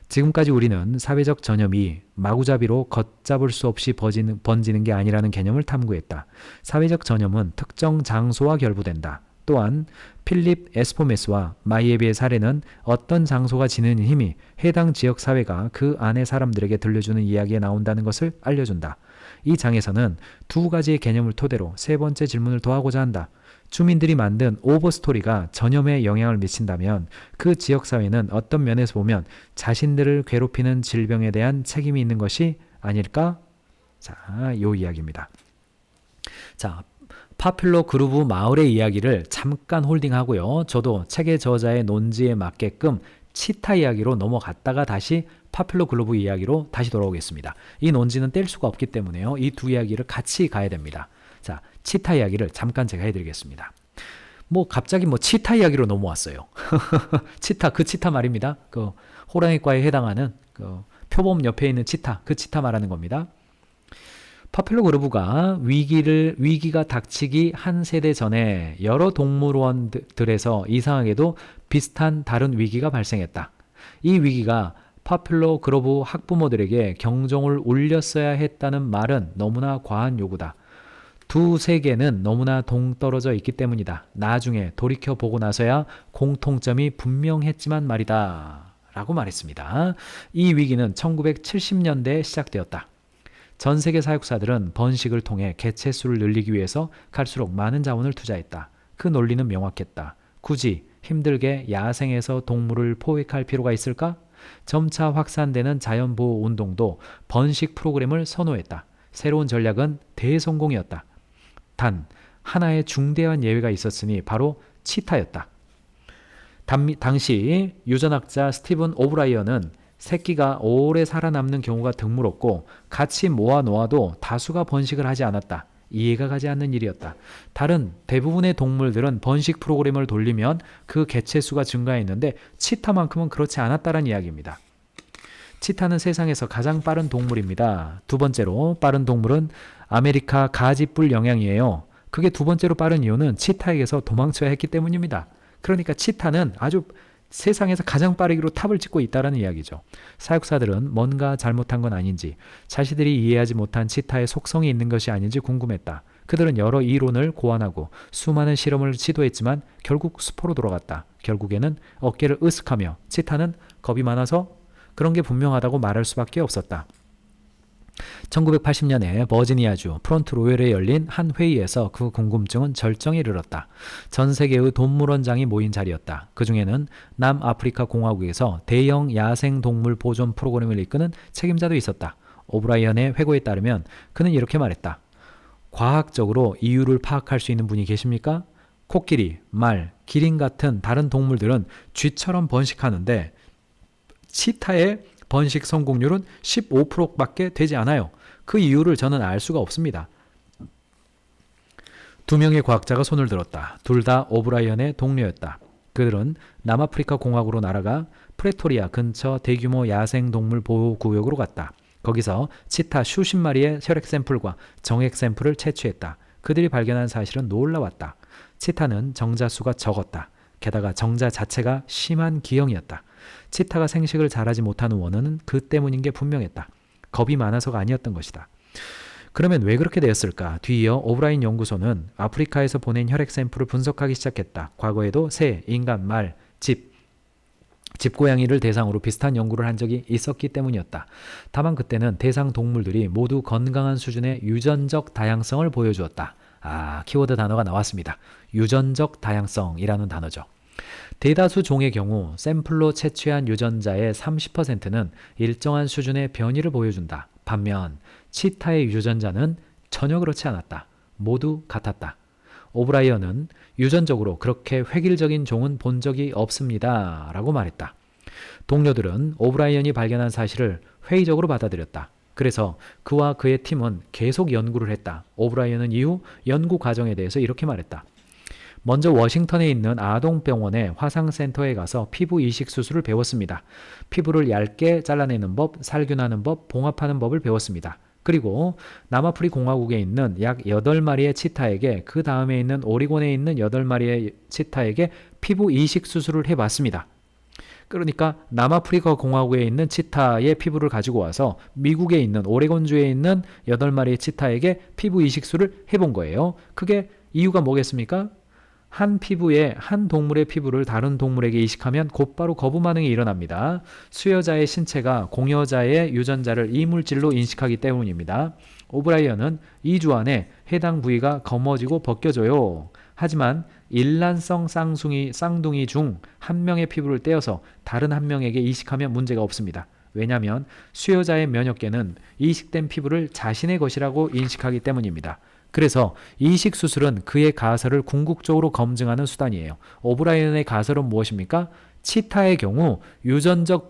지금까지 우리는 사회적 전염이 마구잡이로 걷잡을 수 없이 번지는 게 아니라는 개념을 탐구했다. 사회적 전염은 특정 장소와 결부된다. 또한 필립 에스포메스와 마이애비의 사례는 어떤 장소가 지니는 힘이 해당 지역 사회가 그 안의 사람들에게 들려주는 이야기에 나온다는 것을 알려준다. 이 장에서는 두 가지의 개념을 토대로 세 번째 질문을 더하고자 한다. 주민들이 만든 오버스토리가 전염에 영향을 미친다면 그 지역사회는 어떤 면에서 보면 자신들을 괴롭히는 질병에 대한 책임이 있는 것이 아닐까? 자, 요 이야기입니다. 자, 파퓰러 그루브 마을의 이야기를 잠깐 홀딩하고요. 저도 책의 저자의 논지에 맞게끔 치타 이야기로 넘어갔다가 다시 파퓰러 그루브 이야기로 다시 돌아오겠습니다. 이 논지는 뗄 수가 없기 때문에요. 이 두 이야기를 같이 가야 됩니다. 자, 치타 이야기를 잠깐 제가 해드리겠습니다. 갑자기 치타 이야기로 넘어왔어요. 치타, 그 치타 말입니다. 그 호랑이과에 해당하는 그 표범 옆에 있는 치타, 그 치타 말하는 겁니다. 파퓰러 그루브가 위기가 닥치기 한 세대 전에 여러 동물원들에서 이상하게도 비슷한 다른 위기가 발생했다. 이 위기가 파퓰러 그루브 학부모들에게 경종을 울렸어야 했다는 말은 너무나 과한 요구다. 두 세계는 너무나 동떨어져 있기 때문이다. 나중에 돌이켜보고 나서야 공통점이 분명했지만 말이다. 라고 말했습니다. 이 위기는 1970년대에 시작되었다. 전 세계 사육사들은 번식을 통해 개체수를 늘리기 위해서 갈수록 많은 자원을 투자했다. 그 논리는 명확했다. 굳이 힘들게 야생에서 동물을 포획할 필요가 있을까? 점차 확산되는 자연보호 운동도 번식 프로그램을 선호했다. 새로운 전략은 대성공이었다. 단 하나의 중대한 예외가 있었으니 바로 치타였다. 당시 유전학자 스티븐 오브라이언은 새끼가 오래 살아남는 경우가 드물었고 같이 모아놓아도 다수가 번식을 하지 않았다. 이해가 가지 않는 일이었다. 다른 대부분의 동물들은 번식 프로그램을 돌리면 그 개체수가 증가했는데 치타만큼은 그렇지 않았다는 이야기입니다. 치타는 세상에서 가장 빠른 동물입니다. 두 번째로 빠른 동물은 아메리카 가지뿔 영양이에요. 그게 두 번째로 빠른 이유는 치타에게서 도망쳐야 했기 때문입니다. 그러니까 치타는 아주 세상에서 가장 빠르기로 탑을 찍고 있다는 이야기죠. 사육사들은 뭔가 잘못한 건 아닌지, 자신들이 이해하지 못한 치타의 속성이 있는 것이 아닌지 궁금했다. 그들은 여러 이론을 고안하고 수많은 실험을 시도했지만 결국 수포로 돌아갔다. 결국에는 어깨를 으쓱하며 치타는 겁이 많아서 그런 게 분명하다고 말할 수밖에 없었다. 1980년에 버지니아주 프론트 로열에 열린 한 회의에서 그 궁금증은 절정에 이르렀다. 전 세계의 동물원장이 모인 자리였다. 그 중에는 남아프리카 공화국에서 대형 야생동물 보존 프로그램을 이끄는 책임자도 있었다. 오브라이언의 회고에 따르면 그는 이렇게 말했다. 과학적으로 이유를 파악할 수 있는 분이 계십니까? 코끼리, 말, 기린 같은 다른 동물들은 쥐처럼 번식하는데 치타의 번식 성공률은 15%밖에 되지 않아요. 그 이유를 저는 알 수가 없습니다. 두 명의 과학자가 손을 들었다. 둘 다 오브라이언의 동료였다. 그들은 남아프리카 공화국으로 날아가 프레토리아 근처 대규모 야생동물 보호구역으로 갔다. 거기서 치타 수십 마리의 혈액 샘플과 정액 샘플을 채취했다. 그들이 발견한 사실은 놀라웠다. 치타는 정자수가 적었다. 게다가 정자 자체가 심한 기형이었다. 치타가 생식을 잘하지 못하는 원인은 그 때문인 게 분명했다. 겁이 많아서가 아니었던 것이다. 그러면 왜 그렇게 되었을까? 뒤이어 오브라인 연구소는 아프리카에서 보낸 혈액 샘플을 분석하기 시작했다. 과거에도 새, 인간, 말, 집고양이를 대상으로 비슷한 연구를 한 적이 있었기 때문이었다. 다만 그때는 대상 동물들이 모두 건강한 수준의 유전적 다양성을 보여주었다. 키워드 단어가 나왔습니다. 유전적 다양성이라는 단어죠. 대다수 종의 경우 샘플로 채취한 유전자의 30%는 일정한 수준의 변이를 보여준다. 반면 치타의 유전자는 전혀 그렇지 않았다. 모두 같았다. 오브라이언은 유전적으로 그렇게 획일적인 종은 본 적이 없습니다. 라고 말했다. 동료들은 오브라이언이 발견한 사실을 회의적으로 받아들였다. 그래서 그와 그의 팀은 계속 연구를 했다. 오브라이언은 이후 연구 과정에 대해서 이렇게 말했다. 먼저 워싱턴에 있는 아동병원의 화상센터에 가서 피부 이식 수술을 배웠습니다. 피부를 얇게 잘라내는 법, 살균하는 법, 봉합하는 법을 배웠습니다. 그리고 남아프리 공화국에 있는 약 8마리의 치타에게 그 다음에 있는 오리곤에 있는 8마리의 치타에게 피부 이식 수술을 해봤습니다. 그러니까 남아프리카 공화국에 있는 치타의 피부를 가지고 와서 미국에 있는 오레곤주에 있는 8마리의 치타에게 피부 이식술을 해본 거예요. 그게 이유가 뭐겠습니까? 한 동물의 피부를 다른 동물에게 이식하면 곧바로 거부 반응이 일어납니다. 수여자의 신체가 공여자의 유전자를 이물질로 인식하기 때문입니다. 오브라이언은 2주 안에 해당 부위가 검어지고 벗겨져요. 하지만 일란성 쌍둥이 중 한 명의 피부를 떼어서 다른 한 명에게 이식하면 문제가 없습니다. 왜냐하면 수여자의 면역계는 이식된 피부를 자신의 것이라고 인식하기 때문입니다. 그래서 이식 수술은 그의 가설을 궁극적으로 검증하는 수단이에요. 오브라이언의 가설은 무엇입니까? 치타의 경우 유전적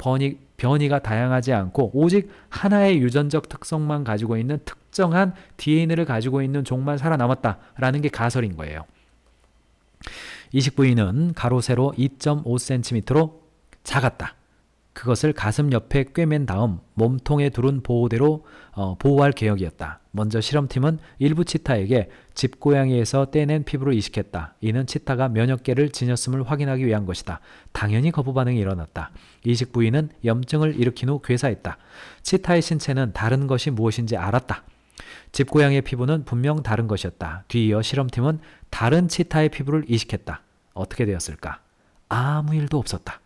변이가 다양하지 않고 오직 하나의 유전적 특성만 가지고 있는 특정한 DNA를 가지고 있는 종만 살아남았다라는 게 가설인 거예요. 이식 부위는 가로 세로 2.5cm로 작았다. 그것을 가슴 옆에 꿰맨 다음 몸통에 두른 보호대로 보호할 계획이었다. 먼저 실험팀은 일부 치타에게 집고양이에서 떼낸 피부를 이식했다. 이는 치타가 면역계를 지녔음을 확인하기 위한 것이다. 당연히 거부 반응이 일어났다. 이식 부위는 염증을 일으킨 후 괴사했다. 치타의 신체는 다른 것이 무엇인지 알았다. 집고양이의 피부는 분명 다른 것이었다. 뒤이어 실험팀은 다른 치타의 피부를 이식했다. 어떻게 되었을까? 아무 일도 없었다.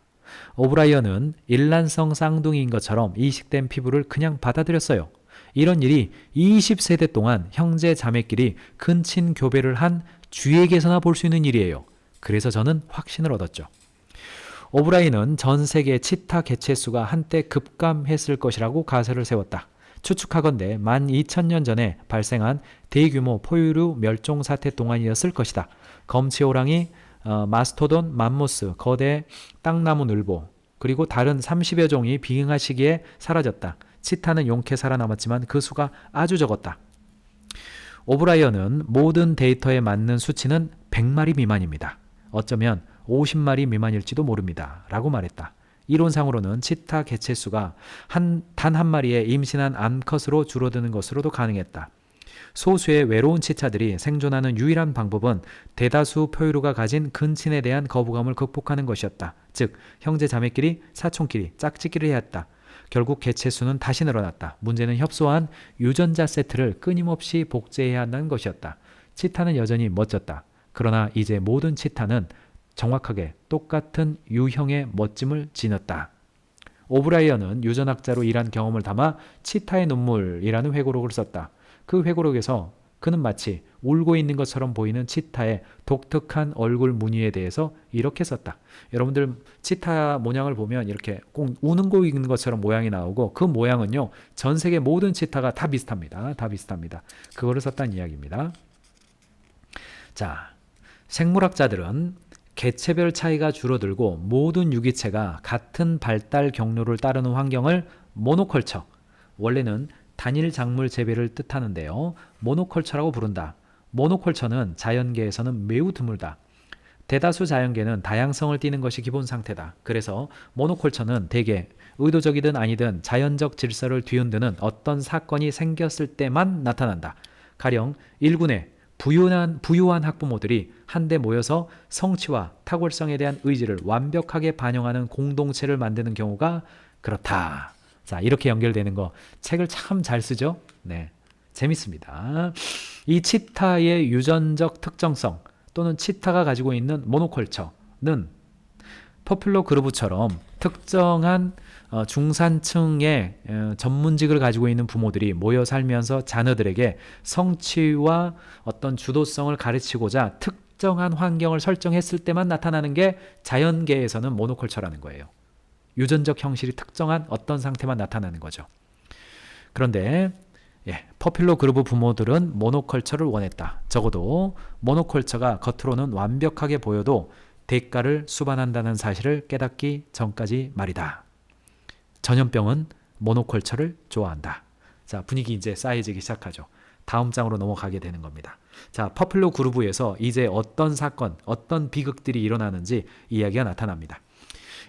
오브라이언은 일란성 쌍둥이인 것처럼 이식된 피부를 그냥 받아들였어요. 이런 일이 20세대 동안 형제 자매끼리 근친 교배를 한 쥐에게서나 볼 수 있는 일이에요. 그래서 저는 확신을 얻었죠. 오브라이언은 전 세계 치타 개체수가 한때 급감했을 것이라고 가설을 세웠다. 추측하건대 12,000년 전에 발생한 대규모 포유류 멸종 사태 동안이었을 것이다. 검치호랑이, 마스토돈, 맘모스, 거대 땅나무 늘보, 그리고 다른 30여 종이 비응하 시기에 사라졌다. 치타는 용케 살아남았지만 그 수가 아주 적었다. 오브라이언은 모든 데이터에 맞는 수치는 100마리 미만입니다. 어쩌면 50마리 미만일지도 모릅니다. 라고 말했다. 이론상으로는 치타 개체수가 단 한 마리의 임신한 암컷으로 줄어드는 것으로도 가능했다. 소수의 외로운 치타들이 생존하는 유일한 방법은 대다수 포유류가 가진 근친에 대한 거부감을 극복하는 것이었다. 즉 형제 자매끼리, 사촌끼리 짝짓기를 해왔다. 결국 개체수는 다시 늘어났다. 문제는 협소한 유전자 세트를 끊임없이 복제해야 한다는 것이었다. 치타는 여전히 멋졌다. 그러나 이제 모든 치타는 정확하게 똑같은 유형의 멋짐을 지녔다. 오브라이언은 유전학자로 일한 경험을 담아 치타의 눈물이라는 회고록을 썼다. 그 회고록에서 그는 마치 울고 있는 것처럼 보이는 치타의 독특한 얼굴 무늬에 대해서 이렇게 썼다. 여러분들 치타 모양을 보면 이렇게 꼭 우는 거 있는 것처럼 모양이 나오고 그 모양은요 전 세계 모든 치타가 다 비슷합니다. 다 비슷합니다. 그거를 썼다는 이야기입니다. 자, 생물학자들은 개체별 차이가 줄어들고 모든 유기체가 같은 발달 경로를 따르는 환경을 모노컬처, 원래는 단일 작물 재배를 뜻하는데요. 모노컬처라고 부른다. 모노컬처는 자연계에서는 매우 드물다. 대다수 자연계는 다양성을 띠는 것이 기본 상태다. 그래서 모노컬처는 대개 의도적이든 아니든 자연적 질서를 뒤흔드는 어떤 사건이 생겼을 때만 나타난다. 가령 일군의 부유한 학부모들이 한데 모여서 성취와 탁월성에 대한 의지를 완벽하게 반영하는 공동체를 만드는 경우가 그렇다. 자, 이렇게 연결되는 거 책을 참 잘 쓰죠? 네, 재밌습니다. 이 치타의 유전적 특정성 또는 치타가 가지고 있는 모노컬처는 포퓰러 그루브처럼 특정한 중산층의 전문직을 가지고 있는 부모들이 모여 살면서 자녀들에게 성취와 어떤 주도성을 가르치고자 특정한 환경을 설정했을 때만 나타나는 게 자연계에서는 모노컬처라는 거예요. 유전적 형실이 특정한 어떤 상태만 나타나는 거죠. 그런데 포퓰러 그루브 부모들은 모노컬처를 원했다. 적어도 모노컬처가 겉으로는 완벽하게 보여도 대가를 수반한다는 사실을 깨닫기 전까지 말이다. 전염병은 모노컬처를 좋아한다. 자, 분위기 이제 쌓여지기 시작하죠. 다음 장으로 넘어가게 되는 겁니다. 자, 포퓰러 그루브에서 이제 어떤 사건, 어떤 비극들이 일어나는지 이야기가 나타납니다.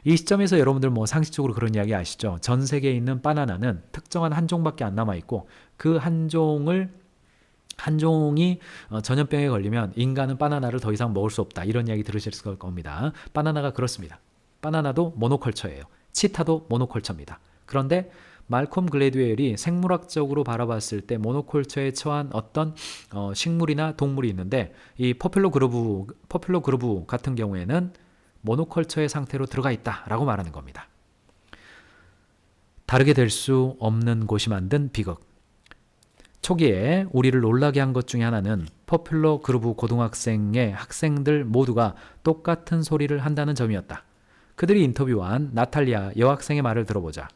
이 시점에서 여러분들 상식적으로 그런 이야기 아시죠? 전 세계에 있는 바나나는 특정한 한 종밖에 안 남아있고 그 한 종이 전염병에 걸리면 인간은 바나나를 더 이상 먹을 수 없다. 이런 이야기 들으실 겁니다. 바나나가 그렇습니다. 바나나도 모노컬처예요. 치타도 모노컬처입니다. 그런데 말콤 글래드웰이 생물학적으로 바라봤을 때 모노컬처에 처한 어떤 식물이나 동물이 있는데 이 포퓰러 그루브 같은 경우에는 모노컬처의 상태로 들어가 있다라고 말하는 겁니다. 다르게 될 수 없는 곳이 만든 비극. 초기에 우리를 놀라게 한 것 중에 하나는 포퓰러 그루브 고등학생의 학생들 모두가 똑같은 소리를 한다는 점이었다. 그들이 인터뷰한 나탈리아 여학생의 말을 들어보자.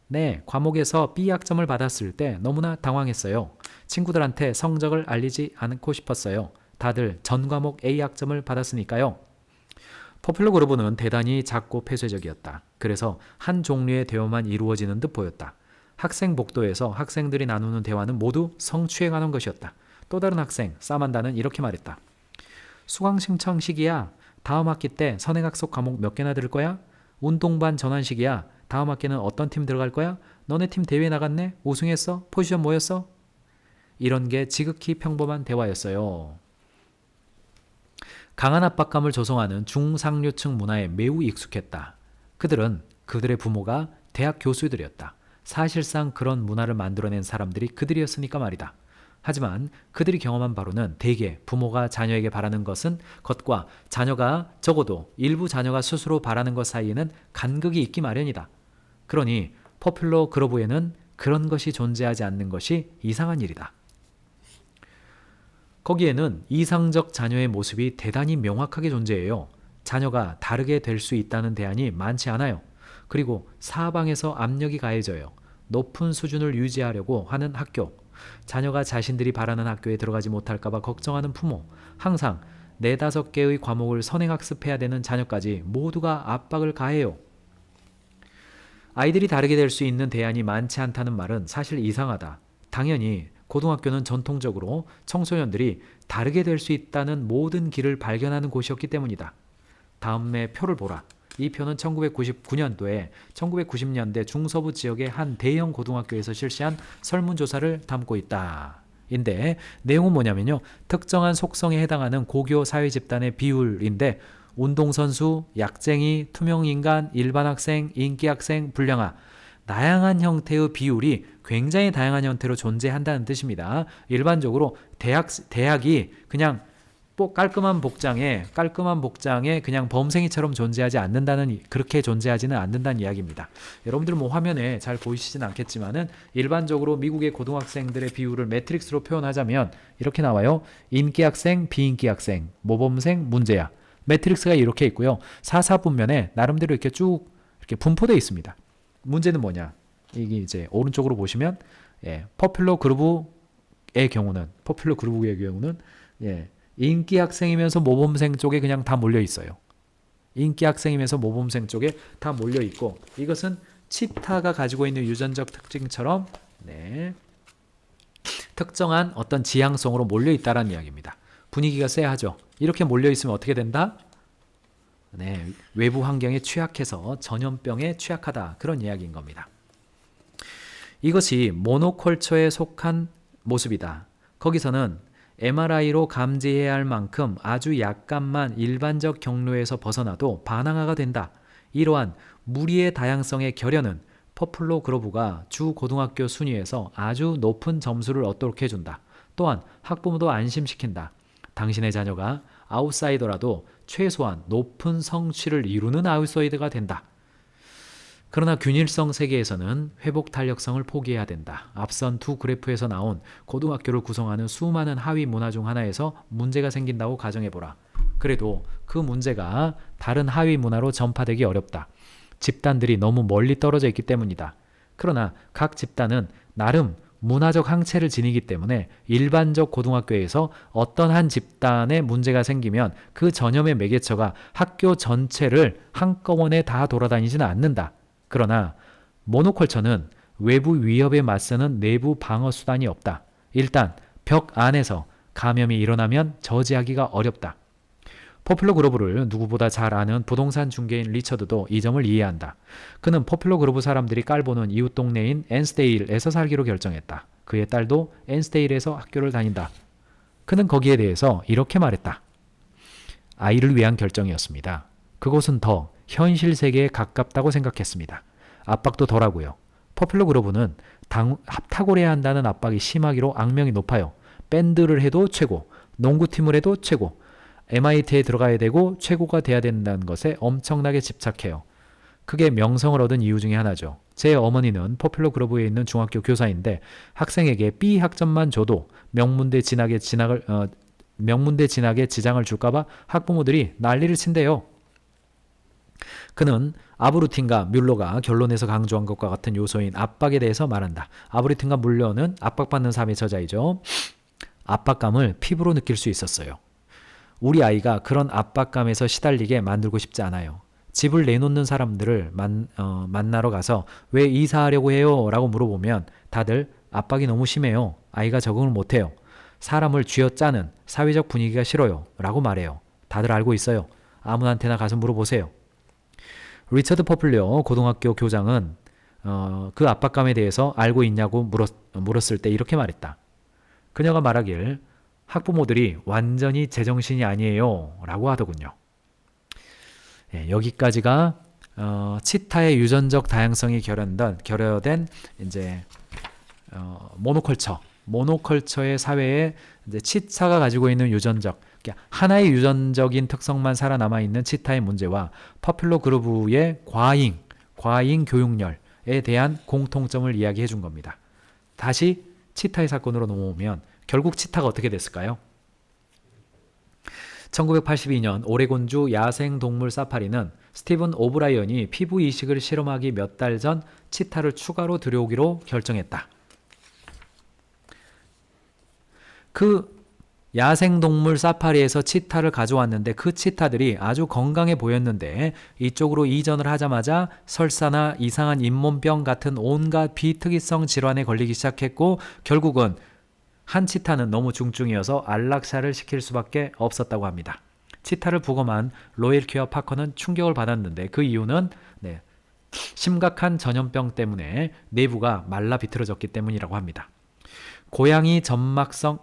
네, 과목에서 B 학점을 받았을 때 너무나 당황했어요. 친구들한테 성적을 알리지 않고 싶었어요. 다들 전 과목 A 학점을 받았으니까요. 포퓰러 그루브는 대단히 작고 폐쇄적이었다. 그래서 한 종류의 대화만 이루어지는 듯 보였다. 학생 복도에서 학생들이 나누는 대화는 모두 성취에 관한 것이었다. 또 다른 학생, 사만다는 이렇게 말했다. 수강 신청 시기야. 다음 학기 때 선행학습 과목 몇 개나 들을 거야? 운동반 전환 시기야. 다음 학기는 어떤 팀 들어갈 거야? 너네 팀 대회 나갔네? 우승했어? 포지션 뭐였어? 이런 게 지극히 평범한 대화였어요. 강한 압박감을 조성하는 중상류층 문화에 매우 익숙했다. 그들은 그들의 부모가 대학 교수들이었다. 사실상 그런 문화를 만들어낸 사람들이 그들이었으니까 말이다. 하지만 그들이 경험한 바로는 대개 부모가 자녀에게 바라는 것과 자녀가 적어도 일부 자녀가 스스로 바라는 것 사이에는 간극이 있기 마련이다. 그러니 포퓰러 그루브에는 그런 것이 존재하지 않는 것이 이상한 일이다. 거기에는 이상적 자녀의 모습이 대단히 명확하게 존재해요. 자녀가 다르게 될 수 있다는 대안이 많지 않아요. 그리고 사방에서 압력이 가해져요. 높은 수준을 유지하려고 하는 학교, 자녀가 자신들이 바라는 학교에 들어가지 못할까봐 걱정하는 부모, 항상 4-5개의 과목을 선행학습해야 되는 자녀까지 모두가 압박을 가해요. 아이들이 다르게 될 수 있는 대안이 많지 않다는 말은 사실 이상하다. 당연히 고등학교는 전통적으로 청소년들이 다르게 될 수 있다는 모든 길을 발견하는 곳이었기 때문이다. 다음에 표를 보라. 이 표는 1999년도에 1990년대 중서부 지역의 한 대형 고등학교에서 실시한 설문조사를 담고 있다. 인데 내용은 뭐냐면요. 특정한 속성에 해당하는 고교 사회집단의 비율인데 운동선수, 약쟁이, 투명인간, 일반학생, 인기학생, 불량아 다양한 형태의 비율이 굉장히 다양한 형태로 존재한다는 뜻입니다. 일반적으로 대학이 그냥 깔끔한 복장에 그냥 범생이처럼 존재하지 않는다는, 그렇게 존재하지는 않는다는 이야기입니다. 여러분들 화면에 잘 보이시진 않겠지만은 일반적으로 미국의 고등학생들의 비율을 매트릭스로 표현하자면 이렇게 나와요. 인기학생, 비인기학생, 모범생, 문제야. 매트릭스가 이렇게 있고요. 사사분면에 나름대로 이렇게 쭉 이렇게 분포되어 있습니다. 문제는 뭐냐? 이게 이제 오른쪽으로 보시면 포퓰러 그루브의 경우는 인기 학생이면서 모범생 쪽에 그냥 다 몰려 있어요. 인기 학생이면서 모범생 쪽에 다 몰려 있고, 이것은 치타가 가지고 있는 유전적 특징처럼 특정한 어떤 지향성으로 몰려 있다라는 이야기입니다. 분위기가 쎄하죠. 이렇게 몰려 있으면 어떻게 된다? 외부 환경에 취약해서 전염병에 취약하다, 그런 이야기인 겁니다. 이것이 모노컬처에 속한 모습이다. 거기서는 MRI로 감지해야 할 만큼 아주 약간만 일반적 경로에서 벗어나도 반항아가 된다. 이러한 무리의 다양성의 결여는 포퓰러 그루브가 주 고등학교 순위에서 아주 높은 점수를 얻도록 해준다. 또한 학부모도 안심시킨다. 당신의 자녀가 아웃사이더라도 최소한 높은 성취를 이루는 아웃사이더가 된다. 그러나 균일성 세계에서는 회복 탄력성을 포기해야 된다. 앞선 두 그래프에서 나온 고등학교를 구성하는 수많은 하위 문화 중 하나에서 문제가 생긴다고 가정해보라. 그래도 그 문제가 다른 하위 문화로 전파되기 어렵다. 집단들이 너무 멀리 떨어져 있기 때문이다. 그러나 각 집단은 나름 문화적 항체를 지니기 때문에 일반적 고등학교에서 어떤 한 집단에 문제가 생기면 그 전염의 매개처가 학교 전체를 한꺼번에 다 돌아다니지는 않는다. 그러나 모노컬처는 외부 위협에 맞서는 내부 방어 수단이 없다. 일단 벽 안에서 감염이 일어나면 저지하기가 어렵다. 포퓰러 그루브를 누구보다 잘 아는 부동산 중개인 리처드도 이 점을 이해한다. 그는 포퓰러 그루브 사람들이 깔보는 이웃 동네인 앤스데일에서 살기로 결정했다. 그의 딸도 앤스데일에서 학교를 다닌다. 그는 거기에 대해서 이렇게 말했다. 아이를 위한 결정이었습니다. 그곳은 더 현실 세계에 가깝다고 생각했습니다. 압박도 덜하고요. 퍼플러 그루브는 탁월해야 한다는 압박이 심하기로 악명이 높아요. 밴드를 해도 최고, 농구팀을 해도 최고, MIT에 들어가야 되고 최고가 돼야 된다는 것에 엄청나게 집착해요. 그게 명성을 얻은 이유 중에 하나죠. 제 어머니는 퍼플러 그루브에 있는 중학교 교사인데 학생에게 B 학점만 줘도 명문대 진학에 지장을 줄까봐 학부모들이 난리를 친대요. 그는 아브루틴과 뮬러가 결론에서 강조한 것과 같은 요소인 압박에 대해서 말한다. 아브루틴과 뮬러는 압박받는 삶의 저자이죠. 압박감을 피부로 느낄 수 있었어요. 우리 아이가 그런 압박감에서 시달리게 만들고 싶지 않아요. 집을 내놓는 사람들을 만나러 가서 왜 이사하려고 해요? 라고 물어보면 다들 압박이 너무 심해요. 아이가 적응을 못해요. 사람을 쥐어짜는 사회적 분위기가 싫어요. 라고 말해요. 다들 알고 있어요. 아무한테나 가서 물어보세요. 리처드 퍼플러 고등학교 교장은 그 압박감에 대해서 알고 있냐고 물었을 때 이렇게 말했다. 그녀가 말하길 학부모들이 완전히 제정신이 아니에요 라고 하더군요. 예, 여기까지가 치타의 유전적 다양성이 결여된 이제 모노컬처의 사회에 이제 치타가 가지고 있는 유전적, 하나의 유전적인 특성만 살아남아 있는 치타의 문제와 퍼플러 그루브의 과잉 교육열에 대한 공통점을 이야기해 준 겁니다. 다시 치타의 사건으로 넘어오면 결국 치타가 어떻게 됐을까요? 1982년 오레곤주 야생동물 사파리는 스티븐 오브라이언이 피부 이식을 실험하기 몇 달 전 치타를 추가로 들여오기로 결정했다. 그 야생동물 사파리에서 치타를 가져왔는데 그 치타들이 아주 건강해 보였는데 이쪽으로 이전을 하자마자 설사나 이상한 잇몸병 같은 온갖 비특이성 질환에 걸리기 시작했고 결국은 한 치타는 너무 중증이어서 안락사를 시킬 수밖에 없었다고 합니다. 치타를 부검한 로엘 퀴어 파커는 충격을 받았는데 그 이유는 심각한 전염병 때문에 내부가 말라 비틀어졌기 때문이라고 합니다. 고양이 전염성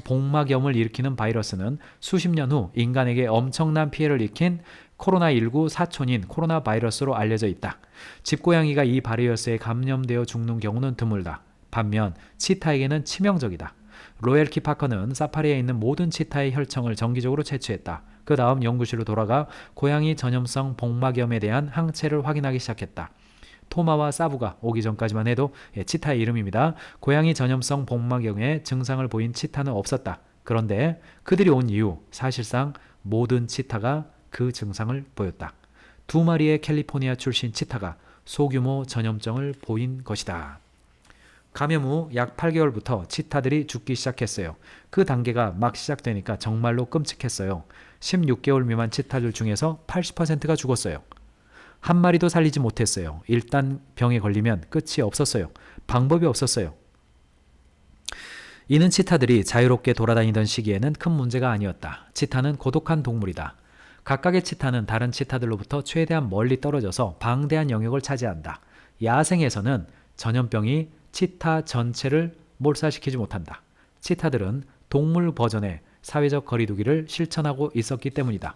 복막염을 일으키는 바이러스는 수십 년 후 인간에게 엄청난 피해를 일으킨 코로나19 사촌인 코로나 바이러스로 알려져 있다. 집고양이가 이 바이러스에 감염되어 죽는 경우는 드물다. 반면 치타에게는 치명적이다. 로엘 키 파커는 사파리에 있는 모든 치타의 혈청을 정기적으로 채취했다. 그 다음 연구실로 돌아가 고양이 전염성 복막염에 대한 항체를 확인하기 시작했다. 토마와 사부가 오기 전까지만 해도 치타의 이름입니다. 고양이 전염성 복막염의 증상을 보인 치타는 없었다. 그런데 그들이 온 이후 사실상 모든 치타가 그 증상을 보였다. 2마리의 캘리포니아 출신 치타가 소규모 전염증을 보인 것이다. 감염 후 약 8개월부터 치타들이 죽기 시작했어요. 그 단계가 막 시작되니까 정말로 끔찍했어요. 16개월 미만 치타들 중에서 80%가 죽었어요. 한 마리도 살리지 못했어요. 일단 병에 걸리면 끝이 없었어요. 방법이 없었어요. 이는 치타들이 자유롭게 돌아다니던 시기에는 큰 문제가 아니었다. 치타는 고독한 동물이다. 각각의 치타는 다른 치타들로부터 최대한 멀리 떨어져서 방대한 영역을 차지한다. 야생에서는 전염병이 치타 전체를 몰살시키지 못한다. 치타들은 동물 버전의 사회적 거리두기를 실천하고 있었기 때문이다.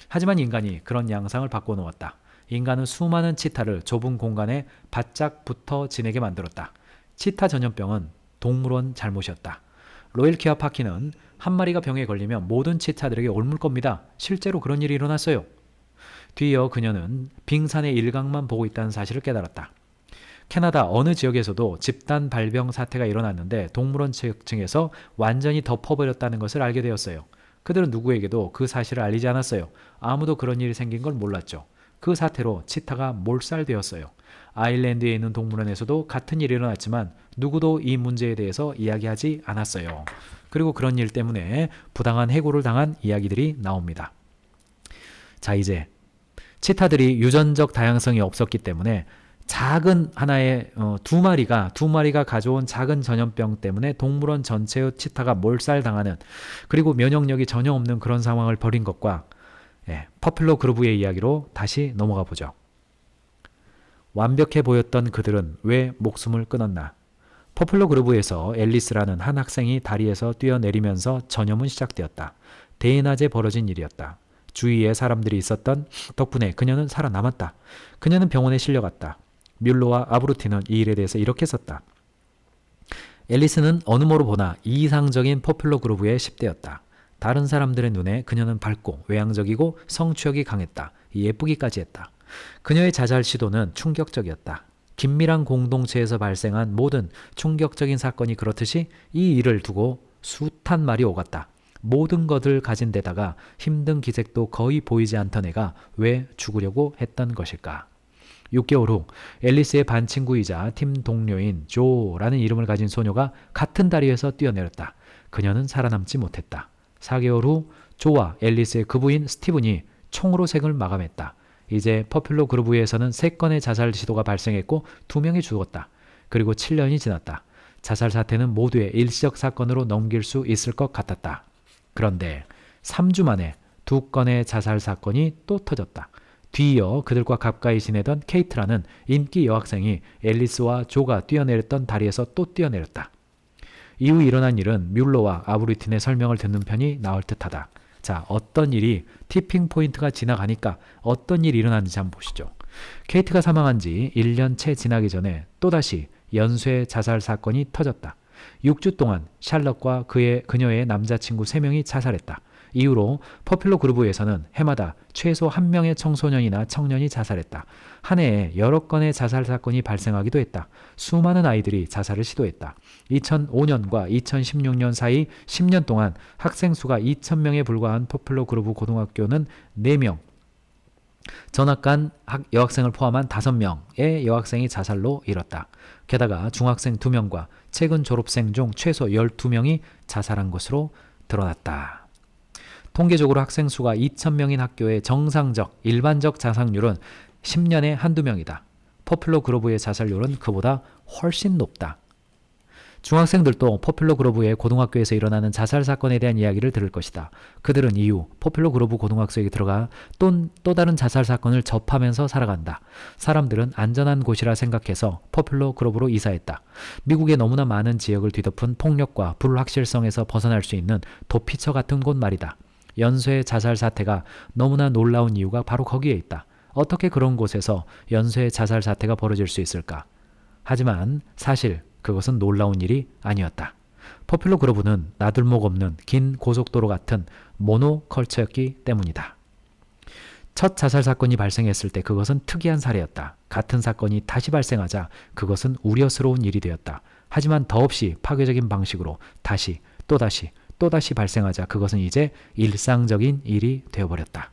하지만 인간이 그런 양상을 바꿔놓았다. 인간은 수많은 치타를 좁은 공간에 바짝 붙어 지내게 만들었다. 치타 전염병은 동물원 잘못이었다. 로엘 키아 파키는 한 마리가 병에 걸리면 모든 치타들에게 옮을 겁니다. 실제로 그런 일이 일어났어요. 뒤이어 그녀는 빙산의 일각만 보고 있다는 사실을 깨달았다. 캐나다 어느 지역에서도 집단 발병 사태가 일어났는데 동물원 측에서 완전히 덮어버렸다는 것을 알게 되었어요. 그들은 누구에게도 그 사실을 알리지 않았어요. 아무도 그런 일이 생긴 걸 몰랐죠. 그 사태로 치타가 몰살되었어요. 아일랜드에 있는 동물원에서도 같은 일이 일어났지만 누구도 이 문제에 대해서 이야기하지 않았어요. 그리고 그런 일 때문에 부당한 해고를 당한 이야기들이 나옵니다. 자, 이제 치타들이 유전적 다양성이 없었기 때문에 작은 하나의 두 마리가 가져온 작은 전염병 때문에 동물원 전체의 치타가 몰살당하는, 그리고 면역력이 전혀 없는 그런 상황을 벌인 것과 퍼플러 그루브의 이야기로 다시 넘어가 보죠. 완벽해 보였던 그들은 왜 목숨을 끊었나? 퍼플러 그루브에서 앨리스라는 한 학생이 다리에서 뛰어내리면서 전염은 시작되었다. 대낮에 벌어진 일이었다. 주위에 사람들이 있었던 덕분에 그녀는 살아남았다. 그녀는 병원에 실려갔다. 뮬러와 아브루틴은 이 일에 대해서 이렇게 썼다. 앨리스는 어느 모로 보나 이상적인 포퓰러 그루브의 10대였다. 다른 사람들의 눈에 그녀는 밝고 외향적이고 성취욕이 강했다. 예쁘기까지 했다. 그녀의 자살 시도는 충격적이었다. 긴밀한 공동체에서 발생한 모든 충격적인 사건이 그렇듯이 이 일을 두고 숱한 말이 오갔다. 모든 것을 가진 데다가 힘든 기색도 거의 보이지 않던 애가 왜 죽으려고 했던 것일까? 6개월 후 앨리스의 반 친구이자 팀 동료인 조라는 이름을 가진 소녀가 같은 다리에서 뛰어내렸다. 그녀는 살아남지 못했다. 4개월 후 조와 앨리스의 그 부인 스티븐이 총으로 생을 마감했다. 이제 포퓰러 그루브에서는 3건의 자살 시도가 발생했고 2명이 죽었다. 그리고 7년이 지났다. 자살 사태는 모두의 일시적 사건으로 넘길 수 있을 것 같았다. 그런데 3주 만에 2건의 자살 사건이 또 터졌다. 뒤이어 그들과 가까이 지내던 케이트라는 인기 여학생이 앨리스와 조가 뛰어내렸던 다리에서 또 뛰어내렸다. 이후 일어난 일은 뮬러와 아브루틴의 설명을 듣는 편이 나을 듯하다. 자, 어떤 일이 티핑 포인트가 지나가니까 어떤 일이 일어났는지 한번 보시죠. 케이트가 사망한 지 1년 채 지나기 전에 또다시 연쇄 자살 사건이 터졌다. 6주 동안 샬럿과 그녀의 남자친구 3명이 자살했다. 이후로 포퓰러 그루브에서는 해마다 최소 1명의 청소년이나 청년이 자살했다. 한 해에 여러 건의 자살 사건이 발생하기도 했다. 수많은 아이들이 자살을 시도했다. 2005년과 2016년 사이 10년 동안 학생 수가 2,000명에 불과한 포퓰러 그루브 고등학교는 4명, 전학간 여학생을 포함한 5명의 여학생이 자살로 잃었다. 게다가 중학생 2명과 최근 졸업생 중 최소 12명이 자살한 것으로 드러났다. 통계적으로 학생 수가 2,000명인 학교의 정상적, 일반적 자살률은 10년에 한두 명이다. 포퓰러 그루브의 자살률은 그보다 훨씬 높다. 중학생들도 포퓰러 그루브의 고등학교에서 일어나는 자살 사건에 대한 이야기를 들을 것이다. 그들은 이후 포퓰러 그루브 고등학교에 들어가 또 다른 자살 사건을 접하면서 살아간다. 사람들은 안전한 곳이라 생각해서 포퓰러 그루브로 이사했다. 미국의 너무나 많은 지역을 뒤덮은 폭력과 불확실성에서 벗어날 수 있는 도피처 같은 곳 말이다. 연쇄 자살 사태가 너무나 놀라운 이유가 바로 거기에 있다. 어떻게 그런 곳에서 연쇄 자살 사태가 벌어질 수 있을까? 하지만 사실 그것은 놀라운 일이 아니었다. 포퓰러 그루브는 나들목 없는 긴 고속도로 같은 모노컬처였기 때문이다. 첫 자살 사건이 발생했을 때 그것은 특이한 사례였다. 같은 사건이 다시 발생하자 그것은 우려스러운 일이 되었다. 하지만 더없이 파괴적인 방식으로 다시 또다시 발생하자 그것은 이제 일상적인 일이 되어버렸다.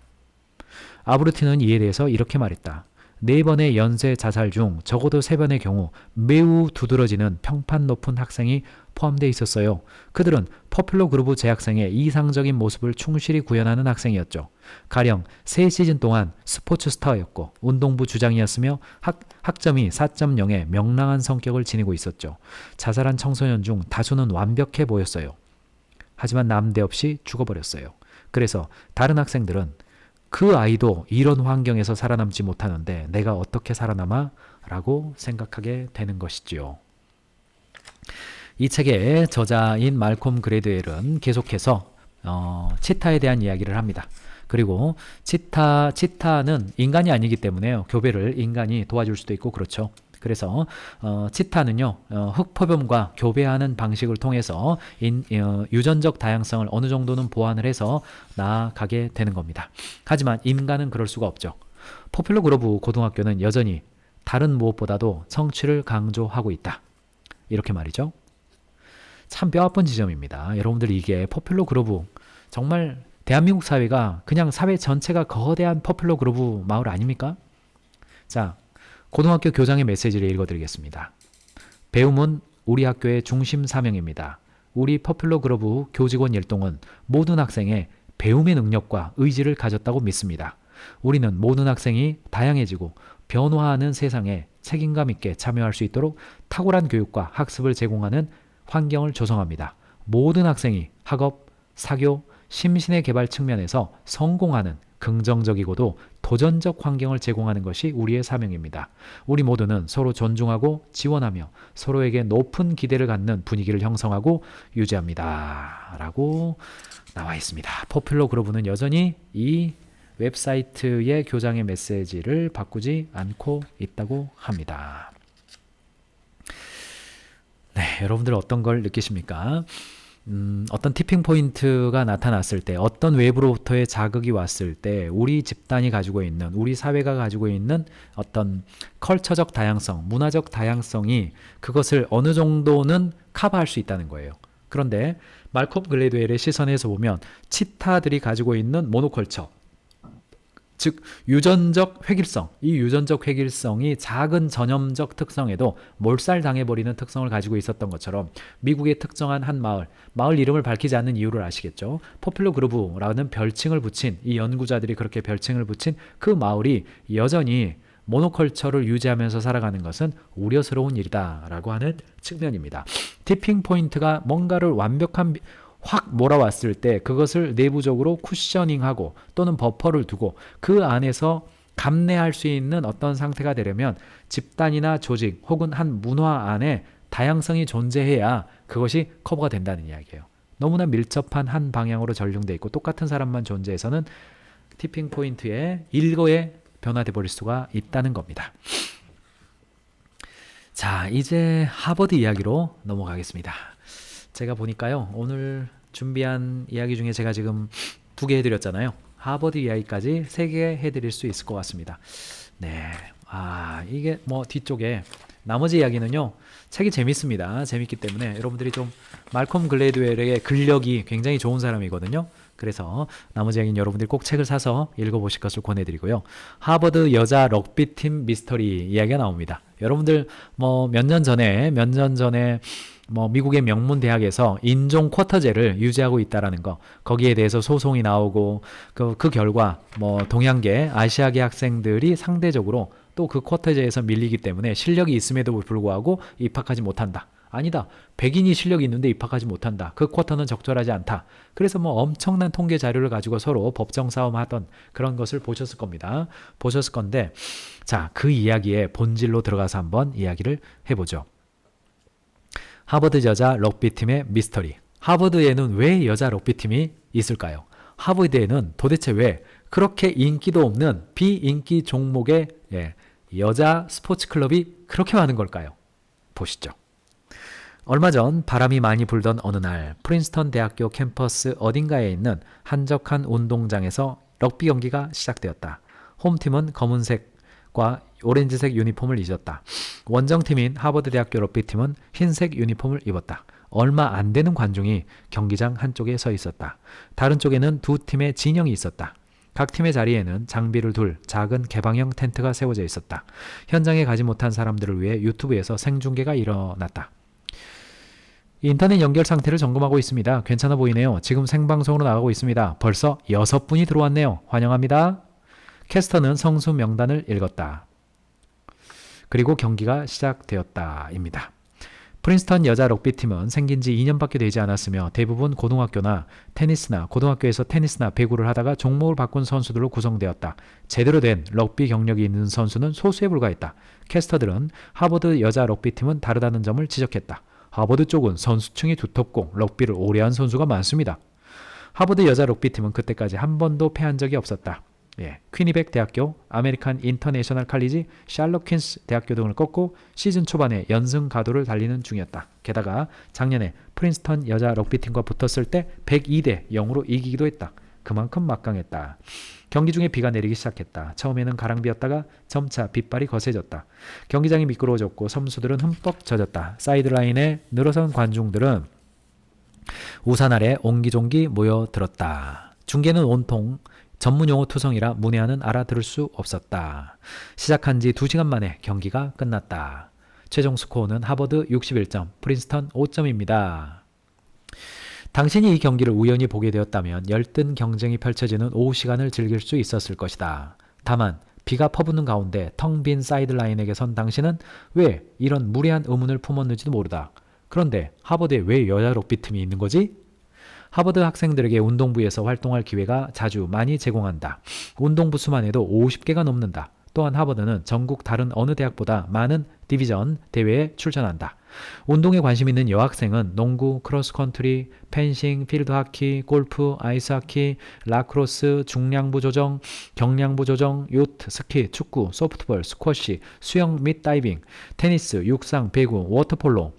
아브루틴은 이에 대해서 이렇게 말했다. 4번의 연쇄 자살 중 적어도 3번의 경우 매우 두드러지는 평판 높은 학생이 포함되어 있었어요. 그들은 포퓰러 그루브 재학생의 이상적인 모습을 충실히 구현하는 학생이었죠. 가령 3시즌 동안 스포츠 스타였고 운동부 주장이었으며 학점이 4.0의 명랑한 성격을 지니고 있었죠. 자살한 청소년 중 다수는 완벽해 보였어요. 하지만 남대없이 죽어버렸어요. 그래서 다른 학생들은 그 아이도 이런 환경에서 살아남지 못하는데 내가 어떻게 살아남아? 라고 생각하게 되는 것이지요. 이 책의 저자인 말콤 그레드웰은 계속해서 치타에 대한 이야기를 합니다. 그리고 치타는 인간이 아니기 때문에요. 교배를 인간이 도와줄 수도 있고 그렇죠. 그래서 치타는요 흑표범과 교배하는 방식을 통해서 유전적 다양성을 어느 정도는 보완을 해서 나아가게 되는 겁니다. 하지만 인간은 그럴 수가 없죠. 포퓰러 그루브 고등학교는 여전히 다른 무엇보다도 성취를 강조하고 있다. 이렇게 말이죠. 참 뼈아픈 지점입니다. 여러분들 이게 포퓰러 그루브 정말 대한민국 사회가 그냥 사회 전체가 거대한 포퓰러 그루브 마을 아닙니까? 자, 고등학교 교장의 메시지를 읽어드리겠습니다. 배움은 우리 학교의 중심 사명입니다. 우리 포퓰러 그루브 교직원 일동은 모든 학생의 배움의 능력과 의지를 가졌다고 믿습니다. 우리는 모든 학생이 다양해지고 변화하는 세상에 책임감 있게 참여할 수 있도록 탁월한 교육과 학습을 제공하는 환경을 조성합니다. 모든 학생이 학업, 사교, 심신의 개발 측면에서 성공하는 긍정적이고도 도전적 환경을 제공하는 것이 우리의 사명입니다. 우리 모두는 서로 존중하고 지원하며 서로에게 높은 기대를 갖는 분위기를 형성하고 유지합니다. 라고 나와 있습니다. 포퓰러 그루브는 여전히 이 웹사이트의 교장의 메시지를 바꾸지 않고 있다고 합니다. 네, 여러분들 어떤 걸 느끼십니까? 어떤 티핑 포인트가 나타났을 때, 어떤 외부로부터의 자극이 왔을 때 우리 집단이 가지고 있는, 우리 사회가 가지고 있는 어떤 컬처적 다양성, 문화적 다양성이 그것을 어느 정도는 커버할 수 있다는 거예요. 그런데 말콤 글래드웰의 시선에서 보면 치타들이 가지고 있는 모노컬처, 즉 유전적 획일성, 이 유전적 획일성이 작은 전염적 특성에도 몰살당해버리는 특성을 가지고 있었던 것처럼 미국의 특정한 한 마을 이름을 밝히지 않는 이유를 아시겠죠? 포퓰러 그루브라는 별칭을 붙인, 이 연구자들이 그렇게 별칭을 붙인 그 마을이 여전히 모노컬처를 유지하면서 살아가는 것은 우려스러운 일이다 라고 하는 측면입니다. 티핑 포인트가 뭔가를 확 몰아왔을 때 그것을 내부적으로 쿠셔닝하고 또는 버퍼를 두고 그 안에서 감내할 수 있는 어떤 상태가 되려면 집단이나 조직 혹은 한 문화 안에 다양성이 존재해야 그것이 커버가 된다는 이야기예요. 너무나 밀접한 한 방향으로 전륜되어 있고 똑같은 사람만 존재해서는 티핑 포인트의 일거에 변화돼 버릴 수가 있다는 겁니다. 자, 이제 하버드 이야기로 넘어가겠습니다. 제가 보니까요, 오늘 준비한 이야기 중에 제가 지금 2개 해드렸잖아요. 하버드 이야기까지 3개 해드릴 수 있을 것 같습니다. 네, 이게 뭐 뒤쪽에 나머지 이야기는요, 책이 재밌습니다. 재밌기 때문에 여러분들이 좀 말콤 글래드웰의 근력이 굉장히 좋은 사람이거든요. 그래서 나머지 이야기는 여러분들이 꼭 책을 사서 읽어보실 것을 권해드리고요. 하버드 여자 럭비팀 미스터리 이야기가 나옵니다. 여러분들 뭐 몇 년 전에 뭐 미국의 명문 대학에서 인종 쿼터제를 유지하고 있다라는 거, 거기에 대해서 소송이 나오고 그 결과 뭐 동양계, 아시아계 학생들이 상대적으로 또 그 쿼터제에서 밀리기 때문에 실력이 있음에도 불구하고 입학하지 못한다. 아니다. 백인이 실력이 있는데 입학하지 못한다. 그 쿼터는 적절하지 않다. 그래서 뭐 엄청난 통계 자료를 가지고 서로 법정 싸움하던 그런 것을 보셨을 겁니다. 보셨을 건데, 자, 그 이야기의 본질로 들어가서 한번 이야기를 해보죠. 하버드 여자 럭비팀의 미스터리. 하버드에는 왜 여자 럭비팀이 있을까요? 하버드에는 도대체 왜 그렇게 인기도 없는 비인기 종목의 여자 스포츠 클럽이 그렇게 많은 걸까요? 보시죠. 얼마 전 바람이 많이 불던 어느 날 프린스턴 대학교 캠퍼스 어딘가에 있는 한적한 운동장에서 럭비 경기가 시작되었다. 홈팀은 검은색과 오렌지색 유니폼을 입었다. 원정팀인 하버드 대학교 럭비팀은 흰색 유니폼을 입었다. 얼마 안 되는 관중이 경기장 한쪽에 서 있었다. 다른 쪽에는 두 팀의 진영이 있었다. 각 팀의 자리에는 장비를 둘 작은 개방형 텐트가 세워져 있었다. 현장에 가지 못한 사람들을 위해 유튜브에서 생중계가 일어났다. 인터넷 연결 상태를 점검하고 있습니다. 괜찮아 보이네요. 지금 생방송으로 나가고 있습니다. 벌써 6분이 들어왔네요. 환영합니다. 캐스터는 성수 명단을 읽었다. 그리고 경기가 시작되었다입니다. 프린스턴 여자 럭비팀은 생긴 지 2년밖에 되지 않았으며 대부분 고등학교에서 테니스나 배구를 하다가 종목을 바꾼 선수들로 구성되었다. 제대로 된 럭비 경력이 있는 선수는 소수에 불과했다. 캐스터들은 하버드 여자 럭비팀은 다르다는 점을 지적했다. 하버드 쪽은 선수층이 두텁고 럭비를 오래 한 선수가 많습니다. 하버드 여자 럭비팀은 그때까지 한 번도 패한 적이 없었다. 퀴니백 대학교, 아메리칸 인터내셔널 칼리지, 샬럿 퀸스 대학교 등을 꺾고 시즌 초반에 연승 가도를 달리는 중이었다. 게다가 작년에 프린스턴 여자 럭비팀과 붙었을 때 102대 0으로 이기기도 했다. 그만큼 막강했다. 경기 중에 비가 내리기 시작했다. 처음에는 가랑비였다가 점차 빗발이 거세졌다. 경기장이 미끄러워졌고 선수들은 흠뻑 젖었다. 사이드라인에 늘어선 관중들은 우산 아래 옹기종기 모여들었다. 중계는 온통 전문용어 투성이라 문외한은 알아들을 수 없었다. 시작한 지 2시간 만에 경기가 끝났다. 최종 스코어는 하버드 61점, 프린스턴 5점입니다. 당신이 이 경기를 우연히 보게 되었다면 열띤 경쟁이 펼쳐지는 오후 시간을 즐길 수 있었을 것이다. 다만 비가 퍼붓는 가운데 텅 빈 사이드라인에게 선 당신은 왜 이런 무례한 의문을 품었는지도 모르다. 그런데 하버드에 왜 여자 럭비팀이 있는 거지? 하버드 학생들에게 운동부에서 활동할 기회가 많이 제공한다. 운동부 수만 해도 50개가 넘는다. 또한 하버드는 전국 다른 어느 대학보다 많은 디비전 대회에 출전한다. 운동에 관심 있는 여학생은 농구, 크로스컨트리, 펜싱, 필드하키, 골프, 아이스하키, 라크로스, 중량부 조정, 경량부 조정, 요트, 스키, 축구, 소프트볼, 스쿼시, 수영 및 다이빙, 테니스, 육상, 배구, 워터폴로,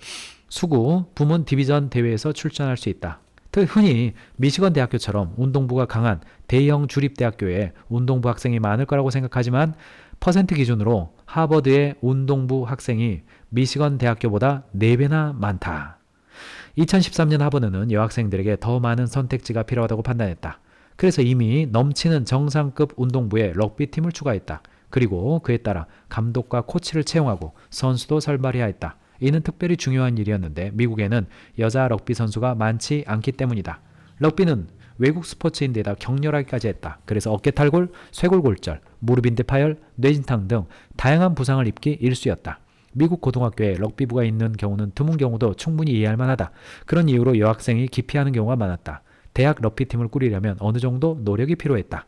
수구, 부문 디비전 대회에서 출전할 수 있다. 흔히 미시건 대학교처럼 운동부가 강한 대형 주립대학교에 운동부 학생이 많을 거라고 생각하지만 퍼센트 기준으로 하버드의 운동부 학생이 미시건 대학교보다 4배나 많다. 2013년 하버드는 여학생들에게 더 많은 선택지가 필요하다고 판단했다. 그래서 이미 넘치는 정상급 운동부에 럭비팀을 추가했다. 그리고 그에 따라 감독과 코치를 채용하고 선수도 설발해야 했다. 이는 특별히 중요한 일이었는데 미국에는 여자 럭비 선수가 많지 않기 때문이다. 럭비는 외국 스포츠인데다 격렬하기까지 했다. 그래서 어깨탈골, 쇄골골절, 무릎인대 파열, 뇌진탕 등 다양한 부상을 입기 일쑤였다. 미국 고등학교에 럭비부가 있는 경우는 드문 경우도 충분히 이해할 만하다. 그런 이유로 여학생이 기피하는 경우가 많았다. 대학 럭비팀을 꾸리려면 어느 정도 노력이 필요했다.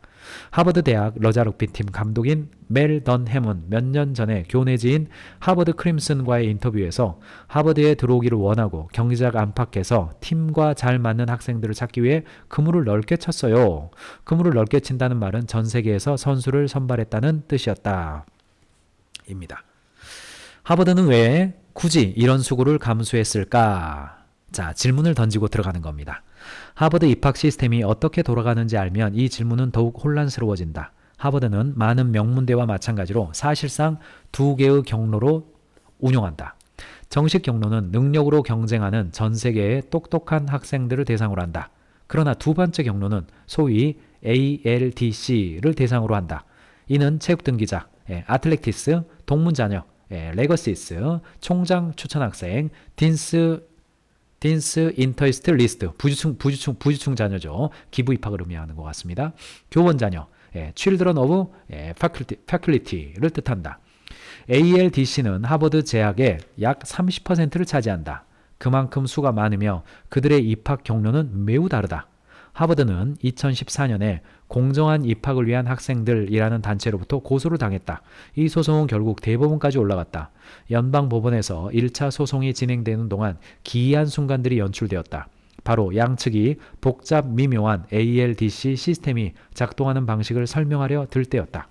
하버드 대학 여자 럭비팀 감독인 멜 던햄은 몇 년 전에 교내지인 하버드 크림슨과의 인터뷰에서 하버드에 들어오기를 원하고 경기장 안팎에서 팀과 잘 맞는 학생들을 찾기 위해 그물을 넓게 쳤어요. 그물을 넓게 친다는 말은 전 세계에서 선수를 선발했다는 뜻이었다. 입니다. 하버드는 왜 굳이 이런 수고를 감수했을까? 자, 질문을 던지고 들어가는 겁니다. 하버드 입학 시스템이 어떻게 돌아가는지 알면 이 질문은 더욱 혼란스러워진다. 하버드는 많은 명문대와 마찬가지로 사실상 2개의 경로로 운영한다. 정식 경로는 능력으로 경쟁하는 전 세계의 똑똑한 학생들을 대상으로 한다. 그러나 두 번째 경로는 소위 ALDC를 대상으로 한다. 이는 체육등기자, 아틀레티스, 동문자녀, 레거시스, 총장 추천학생, 딘스 인터스트 리스트, 부주충 자녀죠. 기부 입학을 의미하는 것 같습니다. 교원 자녀, Children of Faculty를 뜻한다. ALDC는 하버드 재학의 약 30%를 차지한다. 그만큼 수가 많으며 그들의 입학 경로는 매우 다르다. 하버드는 2014년에 공정한 입학을 위한 학생들이라는 단체로부터 고소를 당했다. 이 소송은 결국 대법원까지 올라갔다. 연방법원에서 1차 소송이 진행되는 동안 기이한 순간들이 연출되었다. 바로 양측이 복잡 미묘한 ALDC 시스템이 작동하는 방식을 설명하려 들 때였다.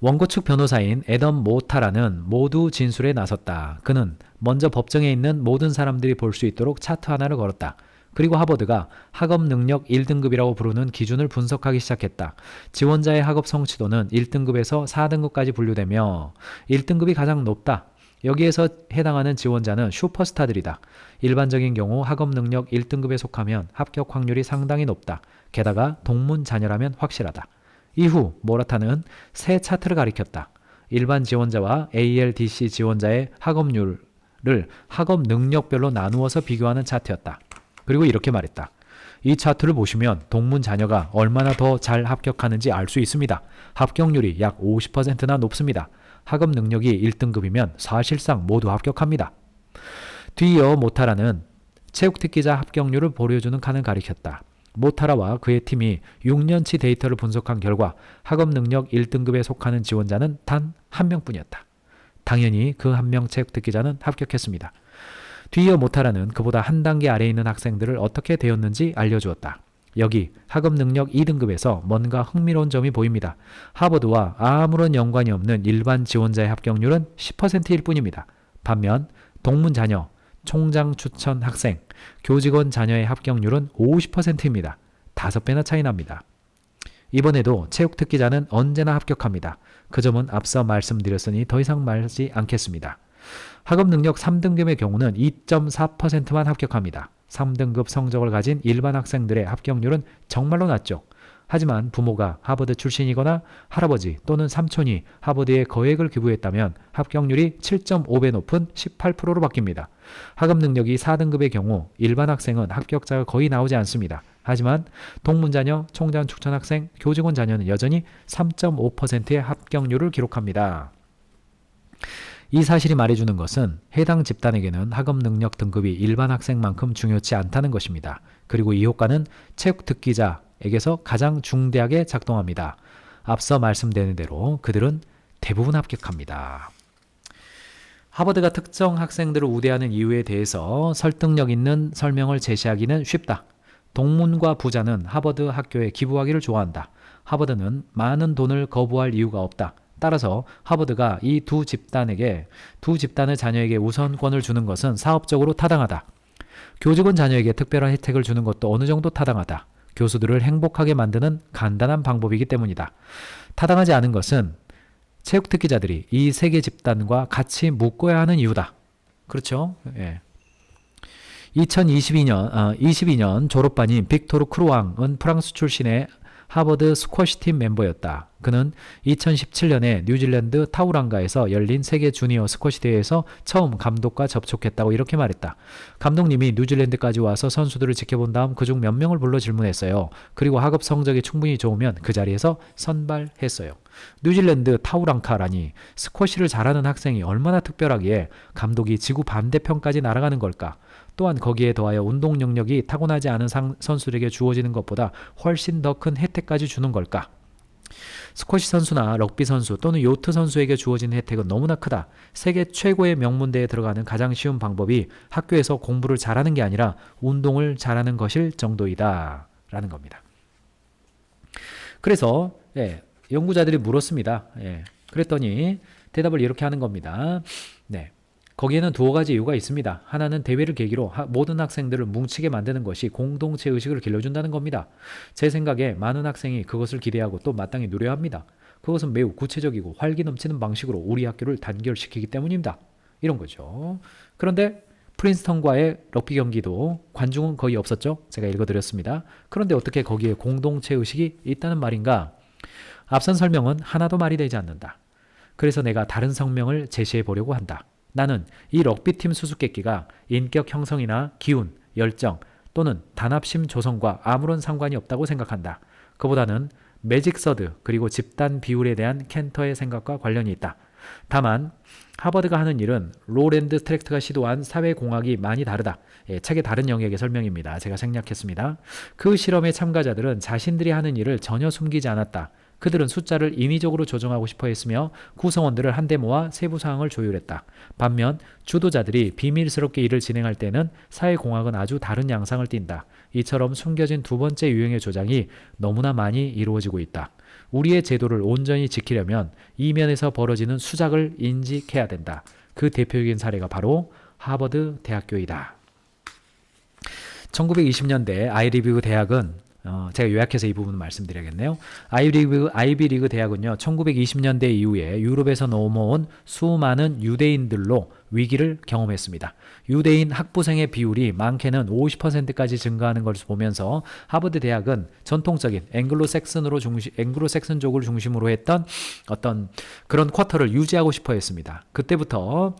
원고 측 변호사인 애덤 모타라는 모두 진술에 나섰다. 그는 먼저 법정에 있는 모든 사람들이 볼 수 있도록 차트 하나를 걸었다. 그리고 하버드가 학업 능력 1등급이라고 부르는 기준을 분석하기 시작했다. 지원자의 학업 성취도는 1등급에서 4등급까지 분류되며 1등급이 가장 높다. 여기에서 해당하는 지원자는 슈퍼스타들이다. 일반적인 경우 학업 능력 1등급에 속하면 합격 확률이 상당히 높다. 게다가 동문 자녀라면 확실하다. 이후 모라타는 새 차트를 가리켰다. 일반 지원자와 ALDC 지원자의 학업률을 학업 능력별로 나누어서 비교하는 차트였다. 그리고 이렇게 말했다. 이 차트를 보시면 동문 자녀가 얼마나 더 잘 합격하는지 알 수 있습니다. 합격률이 약 50%나 높습니다. 학업 능력이 1등급이면 사실상 모두 합격합니다. 뒤이어 모타라는 체육특기자 합격률을 보여주는 칸을 가리켰다. 모타라와 그의 팀이 6년치 데이터를 분석한 결과 학업 능력 1등급에 속하는 지원자는 단 한 명뿐이었다. 당연히 그 한 명 체육특기자는 합격했습니다. 뒤이어 모타라는 그보다 한 단계 아래에 있는 학생들을 어떻게 대었는지 알려주었다. 여기 학업 능력 2등급에서 뭔가 흥미로운 점이 보입니다. 하버드와 아무런 연관이 없는 일반 지원자의 합격률은 10%일 뿐입니다. 반면 동문 자녀, 총장 추천 학생, 교직원 자녀의 합격률은 50%입니다. 5배나 차이 납니다. 이번에도 체육특기자는 언제나 합격합니다. 그 점은 앞서 말씀드렸으니 더 이상 말하지 않겠습니다. 학업 능력 3등급의 경우는 2.4%만 합격합니다. 3등급 성적을 가진 일반 학생들의 합격률은 정말로 낮죠. 하지만 부모가 하버드 출신이거나 할아버지 또는 삼촌이 하버드에 거액을 기부했다면 합격률이 7.5배 높은 18%로 바뀝니다. 학업 능력이 4등급의 경우 일반 학생은 합격자가 거의 나오지 않습니다. 하지만 동문자녀, 총장 추천 학생, 교직원 자녀는 여전히 3.5%의 합격률을 기록합니다. 이 사실이 말해주는 것은 해당 집단에게는 학업 능력 등급이 일반 학생만큼 중요치 않다는 것입니다. 그리고 이 효과는 체육특기자에게서 가장 중대하게 작동합니다. 앞서 말씀드린 대로 그들은 대부분 합격합니다. 하버드가 특정 학생들을 우대하는 이유에 대해서 설득력 있는 설명을 제시하기는 쉽다. 동문과 부자는 하버드 학교에 기부하기를 좋아한다. 하버드는 많은 돈을 거부할 이유가 없다. 따라서 하버드가 이 두 집단의 자녀에게 우선권을 주는 것은 사업적으로 타당하다. 교직원 자녀에게 특별한 혜택을 주는 것도 어느 정도 타당하다. 교수들을 행복하게 만드는 간단한 방법이기 때문이다. 타당하지 않은 것은 체육특기자들이 이 세 개 집단과 같이 묶어야 하는 이유다. 그렇죠? 예. 22년 졸업반인 빅토르 크루앙은 프랑스 출신의 하버드 스쿼시팀 멤버였다. 그는 2017년에 뉴질랜드 타우랑가에서 열린 세계 주니어 스쿼시 대회에서 처음 감독과 접촉했다고 이렇게 말했다. 감독님이 뉴질랜드까지 와서 선수들을 지켜본 다음 그중 몇 명을 불러 질문했어요. 그리고 학업 성적이 충분히 좋으면 그 자리에서 선발했어요. 뉴질랜드 타우랑카라니 스쿼시를 잘하는 학생이 얼마나 특별하기에 감독이 지구 반대편까지 날아가는 걸까? 또한 거기에 더하여 운동 능력이 타고나지 않은 선수들에게 주어지는 것보다 훨씬 더 큰 혜택까지 주는 걸까? 스쿼시 선수나 럭비 선수 또는 요트 선수에게 주어지는 혜택은 너무나 크다. 세계 최고의 명문대에 들어가는 가장 쉬운 방법이 학교에서 공부를 잘하는 게 아니라 운동을 잘하는 것일 정도이다. 라는 겁니다. 그래서 연구자들이 물었습니다. 그랬더니 대답을 이렇게 하는 겁니다. 거기에는 두어 가지 이유가 있습니다. 하나는 대회를 계기로 모든 학생들을 뭉치게 만드는 것이 공동체 의식을 길러준다는 겁니다. 제 생각에 많은 학생이 그것을 기대하고 또 마땅히 누려야 합니다. 그것은 매우 구체적이고 활기 넘치는 방식으로 우리 학교를 단결시키기 때문입니다. 이런 거죠. 그런데 프린스턴과의 럭비 경기도 관중은 거의 없었죠. 제가 읽어드렸습니다. 그런데 어떻게 거기에 공동체 의식이 있다는 말인가? 앞선 설명은 하나도 말이 되지 않는다. 그래서 내가 다른 성명을 제시해 보려고 한다. 나는 이 럭비팀 수수께끼가 인격 형성이나 기운, 열정 또는 단합심 조성과 아무런 상관이 없다고 생각한다. 그보다는 매직 서드 그리고 집단 비율에 대한 켄터의 생각과 관련이 있다. 다만 하버드가 하는 일은 로랜드 스트렉트가 시도한 사회공학이 많이 다르다. 책의 다른 영역의 설명입니다. 제가 생략했습니다. 그 실험의 참가자들은 자신들이 하는 일을 전혀 숨기지 않았다. 그들은 숫자를 인위적으로 조정하고 싶어 했으며 구성원들을 한데 모아 세부 사항을 조율했다. 반면 주도자들이 비밀스럽게 일을 진행할 때는 사회공학은 아주 다른 양상을 띈다. 이처럼 숨겨진 두 번째 유형의 조작이 너무나 많이 이루어지고 있다. 우리의 제도를 온전히 지키려면 이면에서 벌어지는 수작을 인식해야 된다. 그 대표적인 사례가 바로 하버드 대학교이다. 1920년대 아이비리그 대학은 제가 요약해서 이 부분 말씀드려야겠네요. 아이비리그 대학은요, 1920년대 이후에 유럽에서 넘어온 수많은 유대인들로 위기를 경험했습니다. 유대인 학부생의 비율이 많게는 50%까지 증가하는 것을 보면서 하버드 대학은 전통적인 앵글로색슨족을 중심으로 했던 어떤 그런 쿼터를 유지하고 싶어 했습니다. 그때부터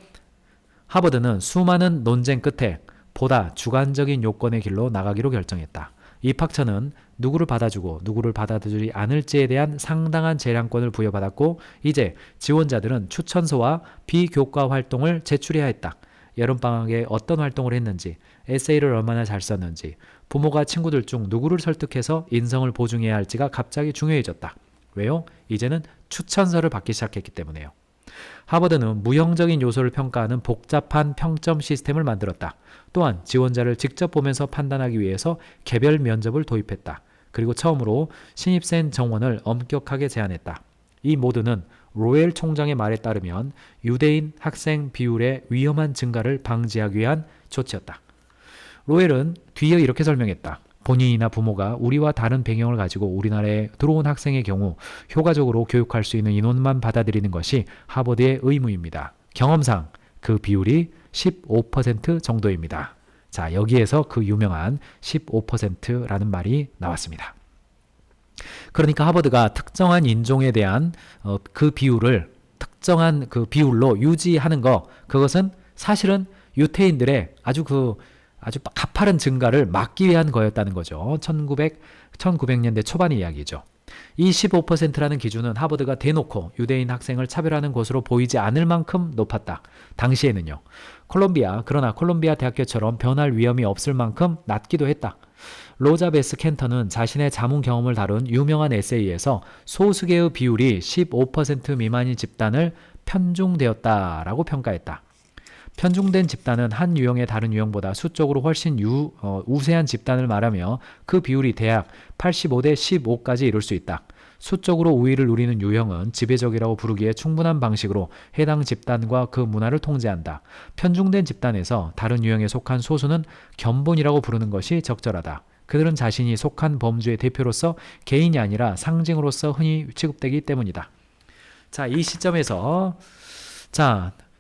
하버드는 수많은 논쟁 끝에 보다 주관적인 요건의 길로 나가기로 결정했다. 입학처는 누구를 받아주고 누구를 받아주지 않을지에 대한 상당한 재량권을 부여받았고 이제 지원자들은 추천서와 비교과 활동을 제출해야 했다. 여름방학에 어떤 활동을 했는지, 에세이를 얼마나 잘 썼는지, 부모가 친구들 중 누구를 설득해서 인성을 보증해야 할지가 갑자기 중요해졌다. 왜요? 이제는 추천서를 받기 시작했기 때문에요. 하버드는 무형적인 요소를 평가하는 복잡한 평점 시스템을 만들었다. 또한 지원자를 직접 보면서 판단하기 위해서 개별 면접을 도입했다. 그리고 처음으로 신입생 정원을 엄격하게 제한했다. 이 모두는 로웰 총장의 말에 따르면 유대인 학생 비율의 위험한 증가를 방지하기 위한 조치였다. 로웰은 뒤에 이렇게 설명했다. 본인이나 부모가 우리와 다른 배경을 가지고 우리나라에 들어온 학생의 경우 효과적으로 교육할 수 있는 인원만 받아들이는 것이 하버드의 의무입니다. 경험상 그 비율이 15% 정도입니다. 자, 여기에서 그 유명한 15%라는 말이 나왔습니다. 그러니까 하버드가 특정한 인종에 대한 그 비율을 특정한 그 비율로 유지하는 거, 그것은 사실은 유태인들의 아주 가파른 증가를 막기 위한 거였다는 거죠. 1900년대 초반의 이야기죠. 이 15%라는 기준은 하버드가 대놓고 유대인 학생을 차별하는 곳으로 보이지 않을 만큼 높았다. 당시에는요. 그러나 콜롬비아 대학교처럼 변할 위험이 없을 만큼 낮기도 했다. 로자 베스 켄터는 자신의 자문 경험을 다룬 유명한 에세이에서 소수계의 비율이 15% 미만인 집단을 편중되었다라고 평가했다. 편중된 집단은 한 유형의 다른 유형보다 수적으로 훨씬 우세한 집단을 말하며 그 비율이 대략 85대 15까지 이룰 수 있다. 수적으로 우위를 누리는 유형은 지배적이라고 부르기에 충분한 방식으로 해당 집단과 그 문화를 통제한다. 편중된 집단에서 다른 유형에 속한 소수는 견본이라고 부르는 것이 적절하다. 그들은 자신이 속한 범주의 대표로서 개인이 아니라 상징으로서 흔히 취급되기 때문이다. 자, 이 시점에서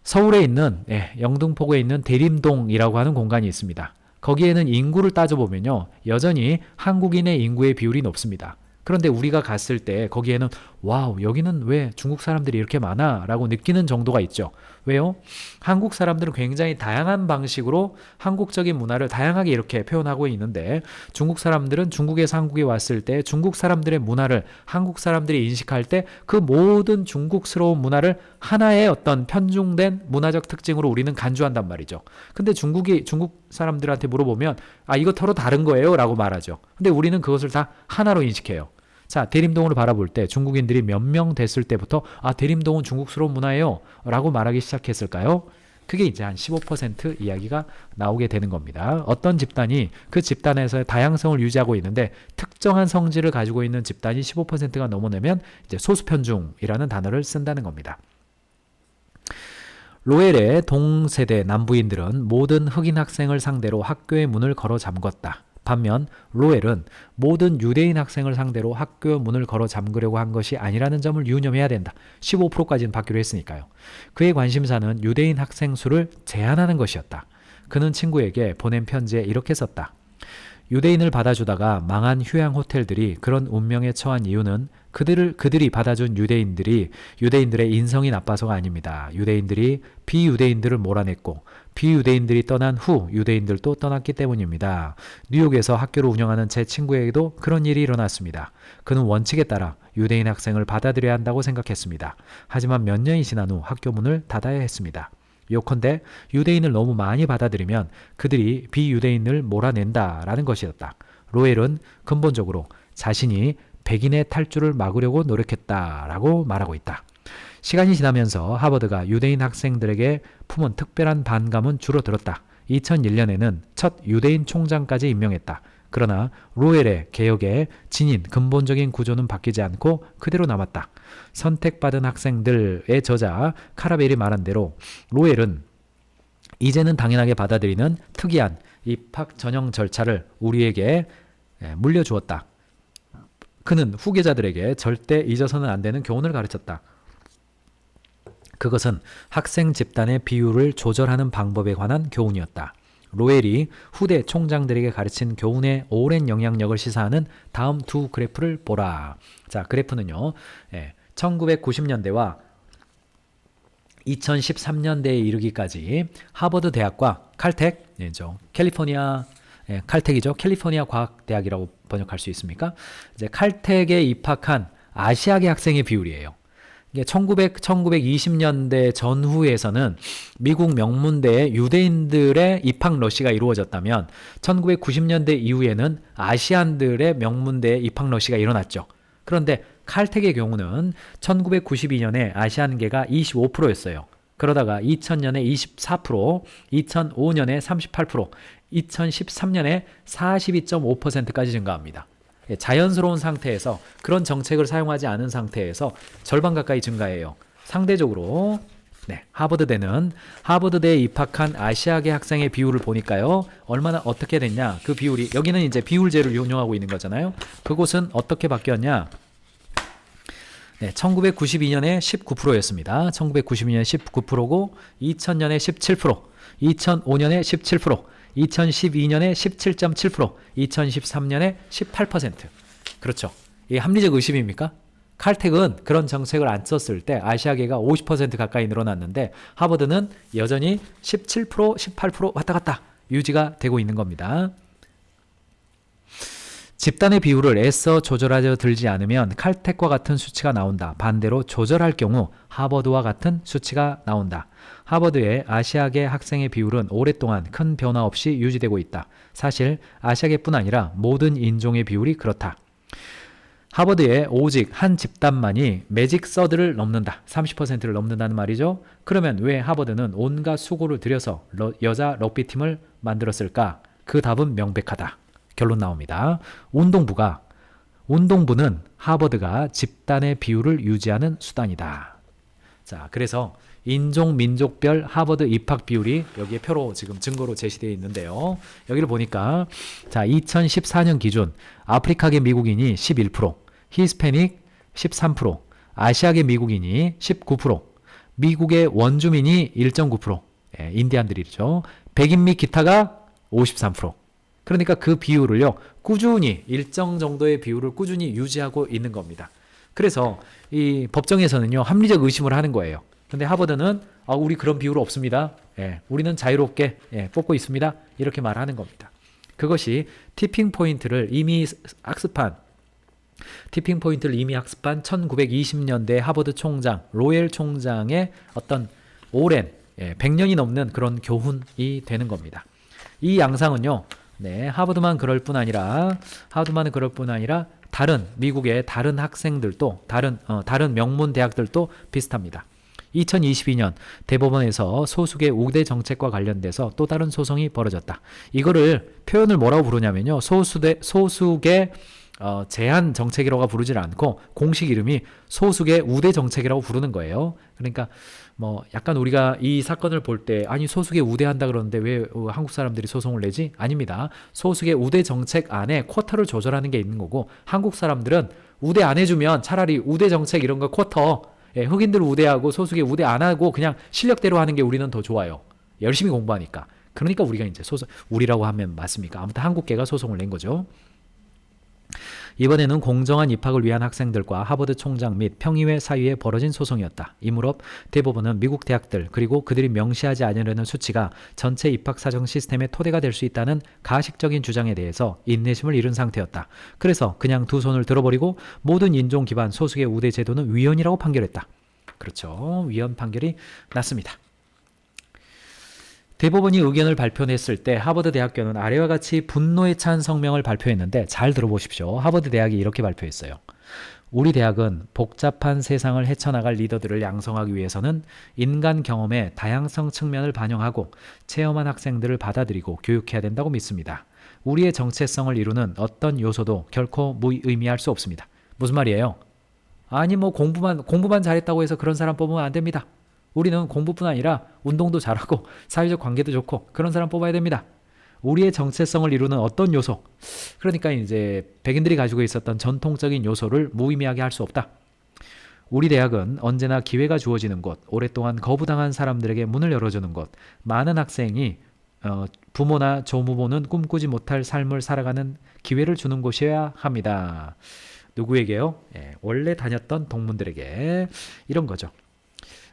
서울에 있는 영등포구에 있는 대림동이라고 하는 공간이 있습니다. 거기에는 인구를 따져보면요, 여전히 한국인의 인구의 비율이 높습니다. 그런데 우리가 갔을 때 거기에는 와우, 여기는 왜 중국 사람들이 이렇게 많아? 라고 느끼는 정도가 있죠. 왜요? 한국 사람들은 굉장히 다양한 방식으로 한국적인 문화를 다양하게 이렇게 표현하고 있는데, 중국 사람들은 중국에서 한국에 왔을 때 중국 사람들의 문화를 한국 사람들이 인식할 때 그 모든 중국스러운 문화를 하나의 어떤 편중된 문화적 특징으로 우리는 간주한단 말이죠. 근데 중국 사람들한테 물어보면 이거 서로 다른 거예요 라고 말하죠. 근데 우리는 그것을 다 하나로 인식해요. 자, 대림동을 바라볼 때 중국인들이 몇 명 됐을 때부터 대림동은 중국스러운 문화예요 라고 말하기 시작했을까요? 그게 이제 한 15% 이야기가 나오게 되는 겁니다. 어떤 집단이 그 집단에서의 다양성을 유지하고 있는데 특정한 성질을 가지고 있는 집단이 15%가 넘어내면 이제 소수편중이라는 단어를 쓴다는 겁니다. 로엘의 동세대 남부인들은 모든 흑인 학생을 상대로 학교의 문을 걸어 잠궜다. 반면 로엘은 모든 유대인 학생을 상대로 학교 문을 걸어 잠그려고 한 것이 아니라는 점을 유념해야 된다. 15%까지는 받기로 했으니까요. 그의 관심사는 유대인 학생 수를 제한하는 것이었다. 그는 친구에게 보낸 편지에 이렇게 썼다. 유대인을 받아주다가 망한 휴양 호텔들이 그런 운명에 처한 이유는 그들이 받아준 유대인들의 인성이 나빠서가 아닙니다. 유대인들이 비유대인들을 몰아냈고 비유대인들이 떠난 후 유대인들도 떠났기 때문입니다. 뉴욕에서 학교를 운영하는 제 친구에게도 그런 일이 일어났습니다. 그는 원칙에 따라 유대인 학생을 받아들여야 한다고 생각했습니다. 하지만 몇 년이 지난 후 학교 문을 닫아야 했습니다. 요컨대 유대인을 너무 많이 받아들이면 그들이 비유대인을 몰아낸다라는 것이었다. 로엘은 근본적으로 자신이 백인의 탈주를 막으려고 노력했다라고 말하고 있다. 시간이 지나면서 하버드가 유대인 학생들에게 품은 특별한 반감은 줄어들었다. 2001년에는 첫 유대인 총장까지 임명했다. 그러나 로엘의 개혁의 진인 근본적인 구조는 바뀌지 않고 그대로 남았다. 선택받은 학생들의 저자 카라벨이 말한 대로 로엘은 이제는 당연하게 받아들이는 특이한 입학 전형 절차를 우리에게 물려주었다. 그는 후계자들에게 절대 잊어서는 안 되는 교훈을 가르쳤다. 그것은 학생 집단의 비율을 조절하는 방법에 관한 교훈이었다. 로엘이 후대 총장들에게 가르친 교훈의 오랜 영향력을 시사하는 다음 두 그래프를 보라. 자, 그래프는요, 1990년대와 2013년대에 이르기까지 하버드 대학과 칼텍, 칼텍이죠. 캘리포니아 과학대학이라고 번역할 수 있습니까? 이제 칼텍에 입학한 아시아계 학생의 비율이에요. 1920년대 전후에서는 미국 명문대에 유대인들의 입학 러시가 이루어졌다면 1990년대 이후에는 아시안들의 명문대에 입학 러시가 일어났죠. 그런데 칼텍의 경우는 1992년에 아시안계가 25%였어요. 그러다가 2000년에 24%, 2005년에 38%, 2013년에 42.5%까지 증가합니다. 자연스러운 상태에서 그런 정책을 사용하지 않은 상태에서 절반 가까이 증가해요. 상대적으로 하버드대에 입학한 아시아계 학생의 비율을 보니까요, 얼마나 어떻게 됐냐, 그 비율이, 여기는 이제 비율제를 운용하고 있는 거잖아요. 그곳은 어떻게 바뀌었냐? 1992년에 19%였습니다. 1992년에 19%고 2000년에 17%, 2005년에 17%, 2012년에 17.7%, 2013년에 18%. 그렇죠. 이게 합리적 의심입니까? 칼텍은 그런 정책을 안 썼을 때 아시아계가 50% 가까이 늘어났는데 하버드는 여전히 17%, 18% 왔다 갔다 유지가 되고 있는 겁니다. 집단의 비율을 애써 조절하려 들지 않으면 칼텍과 같은 수치가 나온다. 반대로 조절할 경우 하버드와 같은 수치가 나온다. 하버드의 아시아계 학생의 비율은 오랫동안 큰 변화 없이 유지되고 있다. 사실 아시아계뿐 아니라 모든 인종의 비율이 그렇다. 하버드의 오직 한 집단만이 매직 서드를 넘는다. 30%를 넘는다는 말이죠. 그러면 왜 하버드는 온갖 수고를 들여서 여자 럭비팀을 만들었을까? 그 답은 명백하다. 결론 나옵니다. 운동부는 하버드가 집단의 비율을 유지하는 수단이다. 자, 그래서 인종, 민족별 하버드 입학 비율이 여기에 표로 지금 증거로 제시되어 있는데요. 여기를 보니까 자, 2014년 기준 아프리카계 미국인이 11%, 히스패닉 13%, 아시아계 미국인이 19%, 미국의 원주민이 1.9%, 예, 인디안들이죠. 백인 및 기타가 53%. 그러니까 그 비율을요, 꾸준히 일정 정도의 비율을 꾸준히 유지하고 있는 겁니다. 그래서 이 법정에서는요, 합리적 의심을 하는 거예요. 근데 하버드는 우리 그런 비율 없습니다. 예, 우리는 자유롭게 뽑고 있습니다. 이렇게 말하는 겁니다. 그것이 티핑 포인트를 이미 학습한 1920년대 하버드 총장, 로엘 총장의 어떤 오랜 100년이 넘는 그런 교훈이 되는 겁니다. 이 양상은요, 네, 하버드만 그럴 뿐 아니라 다른 미국의 다른 학생들도 다른 명문 대학들도 비슷합니다. 2022년 대법원에서 소수계 우대 정책과 관련돼서 또 다른 소송이 벌어졌다. 이거를 표현을 뭐라고 부르냐면요, 소수계 제한 정책이라고 부르질 않고 공식 이름이 소수계 우대 정책이라고 부르는 거예요. 그러니까 뭐 약간 우리가 이 사건을 볼 때 아니 소수계 우대한다 그러는데 왜 한국 사람들이 소송을 내지? 아닙니다. 소수계 우대 정책 안에 쿼터를 조절하는 게 있는 거고, 한국 사람들은 우대 안 해주면 차라리 우대 정책 이런 거 쿼터, 흑인들 우대하고 소수계 우대 안 하고 그냥 실력대로 하는 게 우리는 더 좋아요. 열심히 공부하니까. 그러니까 우리가 이제 우리라고 하면 맞습니까? 아무튼 한국계가 소송을 낸 거죠. 이번에는 공정한 입학을 위한 학생들과 하버드 총장 및 평의회 사이에 벌어진 소송이었다. 이무렵 대법원은 미국 대학들 그리고 그들이 명시하지 않으려는 수치가 전체 입학 사정 시스템의 토대가 될 수 있다는 가식적인 주장에 대해서 인내심을 잃은 상태였다. 그래서 그냥 두 손을 들어버리고 모든 인종 기반 소수계 우대 제도는 위헌이라고 판결했다. 그렇죠. 위헌 판결이 났습니다. 대법원이 의견을 발표했을 때 하버드 대학교는 아래와 같이 분노에 찬 성명을 발표했는데, 잘 들어보십시오. 하버드 대학이 이렇게 발표했어요. 우리 대학은 복잡한 세상을 헤쳐나갈 리더들을 양성하기 위해서는 인간 경험의 다양성 측면을 반영하고 체험한 학생들을 받아들이고 교육해야 된다고 믿습니다. 우리의 정체성을 이루는 어떤 요소도 결코 무의미할 수 없습니다. 무슨 말이에요? 아니 뭐 공부만 잘했다고 해서 그런 사람 뽑으면 안 됩니다. 우리는 공부뿐 아니라 운동도 잘하고 사회적 관계도 좋고 그런 사람 뽑아야 됩니다. 우리의 정체성을 이루는 어떤 요소, 그러니까 이제 백인들이 가지고 있었던 전통적인 요소를 무의미하게 할 수 없다. 우리 대학은 언제나 기회가 주어지는 곳, 오랫동안 거부당한 사람들에게 문을 열어주는 곳, 많은 학생이 부모나 조부모는 꿈꾸지 못할 삶을 살아가는 기회를 주는 곳이어야 합니다. 누구에게요? 원래 다녔던 동문들에게. 이런 거죠.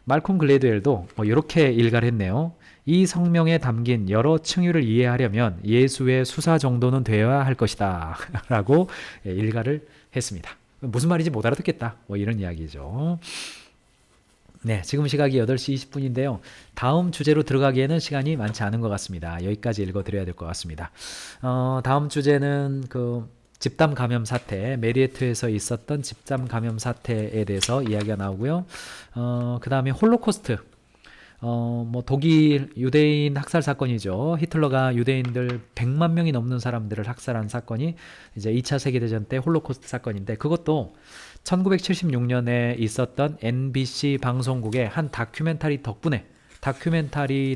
말콤 글래드웰도 이렇게 일가를 했네요. 이 성명에 담긴 여러 층위를 이해하려면 예수의 수사 정도는 되어야 할 것이다 라고 일가를 했습니다. 무슨 말인지 못 알아듣겠다, 뭐 이런 이야기죠. 네, 지금 시각이 8시 20분인데요. 다음 주제로 들어가기에는 시간이 많지 않은 것 같습니다. 여기까지 읽어드려야 될 것 같습니다. 다음 주제는 집단 감염 사태, 메리에트에서 있었던 집단 감염 사태에 대해서 이야기가 나오고요. 그 다음에 홀로코스트, 뭐 독일 유대인 학살 사건이죠. 히틀러가 유대인들 100만 명이 넘는 사람들을 학살한 사건이 이제 2차 세계대전 때 홀로코스트 사건인데, 그것도 1976년에 있었던 MBC 방송국의 한 다큐멘터리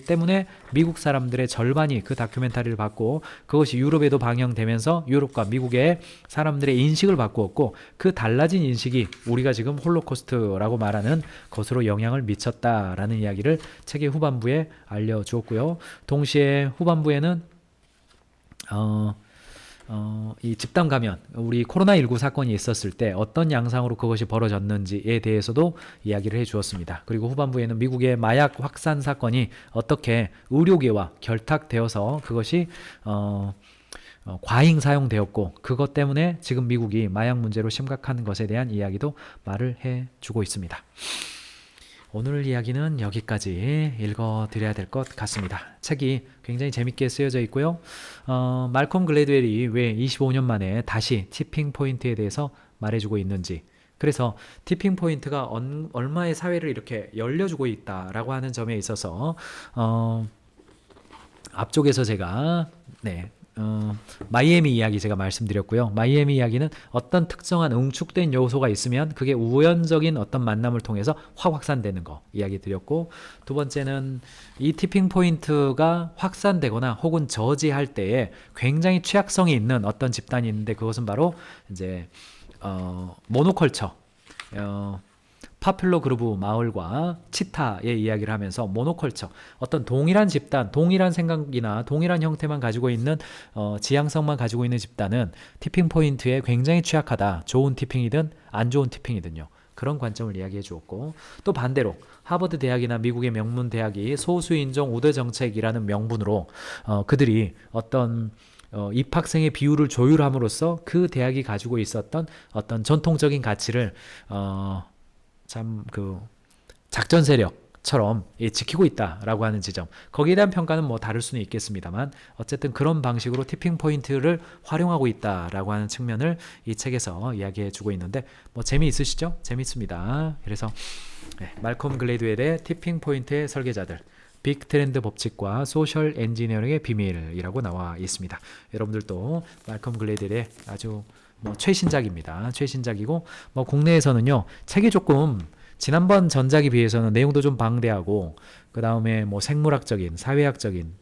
때문에 미국 사람들의 절반이 그 다큐멘터리를 봤고, 그것이 유럽에도 방영되면서 유럽과 미국의 사람들의 인식을 바꾸었고, 그 달라진 인식이 우리가 지금 홀로코스트라고 말하는 것으로 영향을 미쳤다라는 이야기를 책의 후반부에 알려주었고요. 동시에 후반부에는 이 집단 감염, 우리 코로나19 사건이 있었을 때 어떤 양상으로 그것이 벌어졌는지에 대해서도 이야기를 해주었습니다. 그리고 후반부에는 미국의 마약 확산 사건이 어떻게 의료계와 결탁되어서 그것이 과잉 사용되었고, 그것 때문에 지금 미국이 마약 문제로 심각한 것에 대한 이야기도 말을 해주고 있습니다. 오늘 이야기는 여기까지 읽어드려야 될 것 같습니다. 책이 굉장히 재밌게 쓰여져 있고요. 말콤 글래드웰이 왜 25년 만에 다시 티핑 포인트에 대해서 말해주고 있는지, 그래서 티핑 포인트가 얼마의 사회를 이렇게 열려주고 있다라고 하는 점에 있어서 앞쪽에서 제가 마이애미 이야기 제가 말씀드렸고요. 마이애미 이야기는 어떤 특정한 응축된 요소가 있으면 그게 우연적인 어떤 만남을 통해서 확 확산되는 거 이야기 드렸고, 두 번째는 이 티핑 포인트가 확산되거나 혹은 저지할 때에 굉장히 취약성이 있는 어떤 집단이 있는데, 그것은 바로 이제 모노컬처, 파퓰러 그루브 마을과 치타의 이야기를 하면서 모노컬처, 어떤 동일한 집단, 동일한 생각이나 동일한 형태만 가지고 있는 지향성만 가지고 있는 집단은 티핑 포인트에 굉장히 취약하다. 좋은 티핑이든 안 좋은 티핑이든요. 그런 관점을 이야기해 주었고, 또 반대로 하버드 대학이나 미국의 명문 대학이 소수인종 우대 정책이라는 명분으로 그들이 어떤 입학생의 비율을 조율함으로써 그 대학이 가지고 있었던 어떤 전통적인 가치를 작전 세력처럼 지키고 있다라고 하는 지점, 거기에 대한 평가는 뭐 다를 수는 있겠습니다만, 어쨌든 그런 방식으로 티핑 포인트를 활용하고 있다라고 하는 측면을 이 책에서 이야기해 주고 있는데, 뭐 재미있으시죠? 재밌습니다. 그래서 말콤 글래드웰의 티핑 포인트의 설계자들, 빅 트렌드 법칙과 소셜 엔지니어링의 비밀이라고 나와 있습니다. 여러분들도 말콤 글래드웰의 아주 최신작입니다. 최신작이고, 국내에서는요, 책이 조금 지난번 전작에 비해서는 내용도 좀 방대하고, 그 다음에 생물학적인, 사회학적인,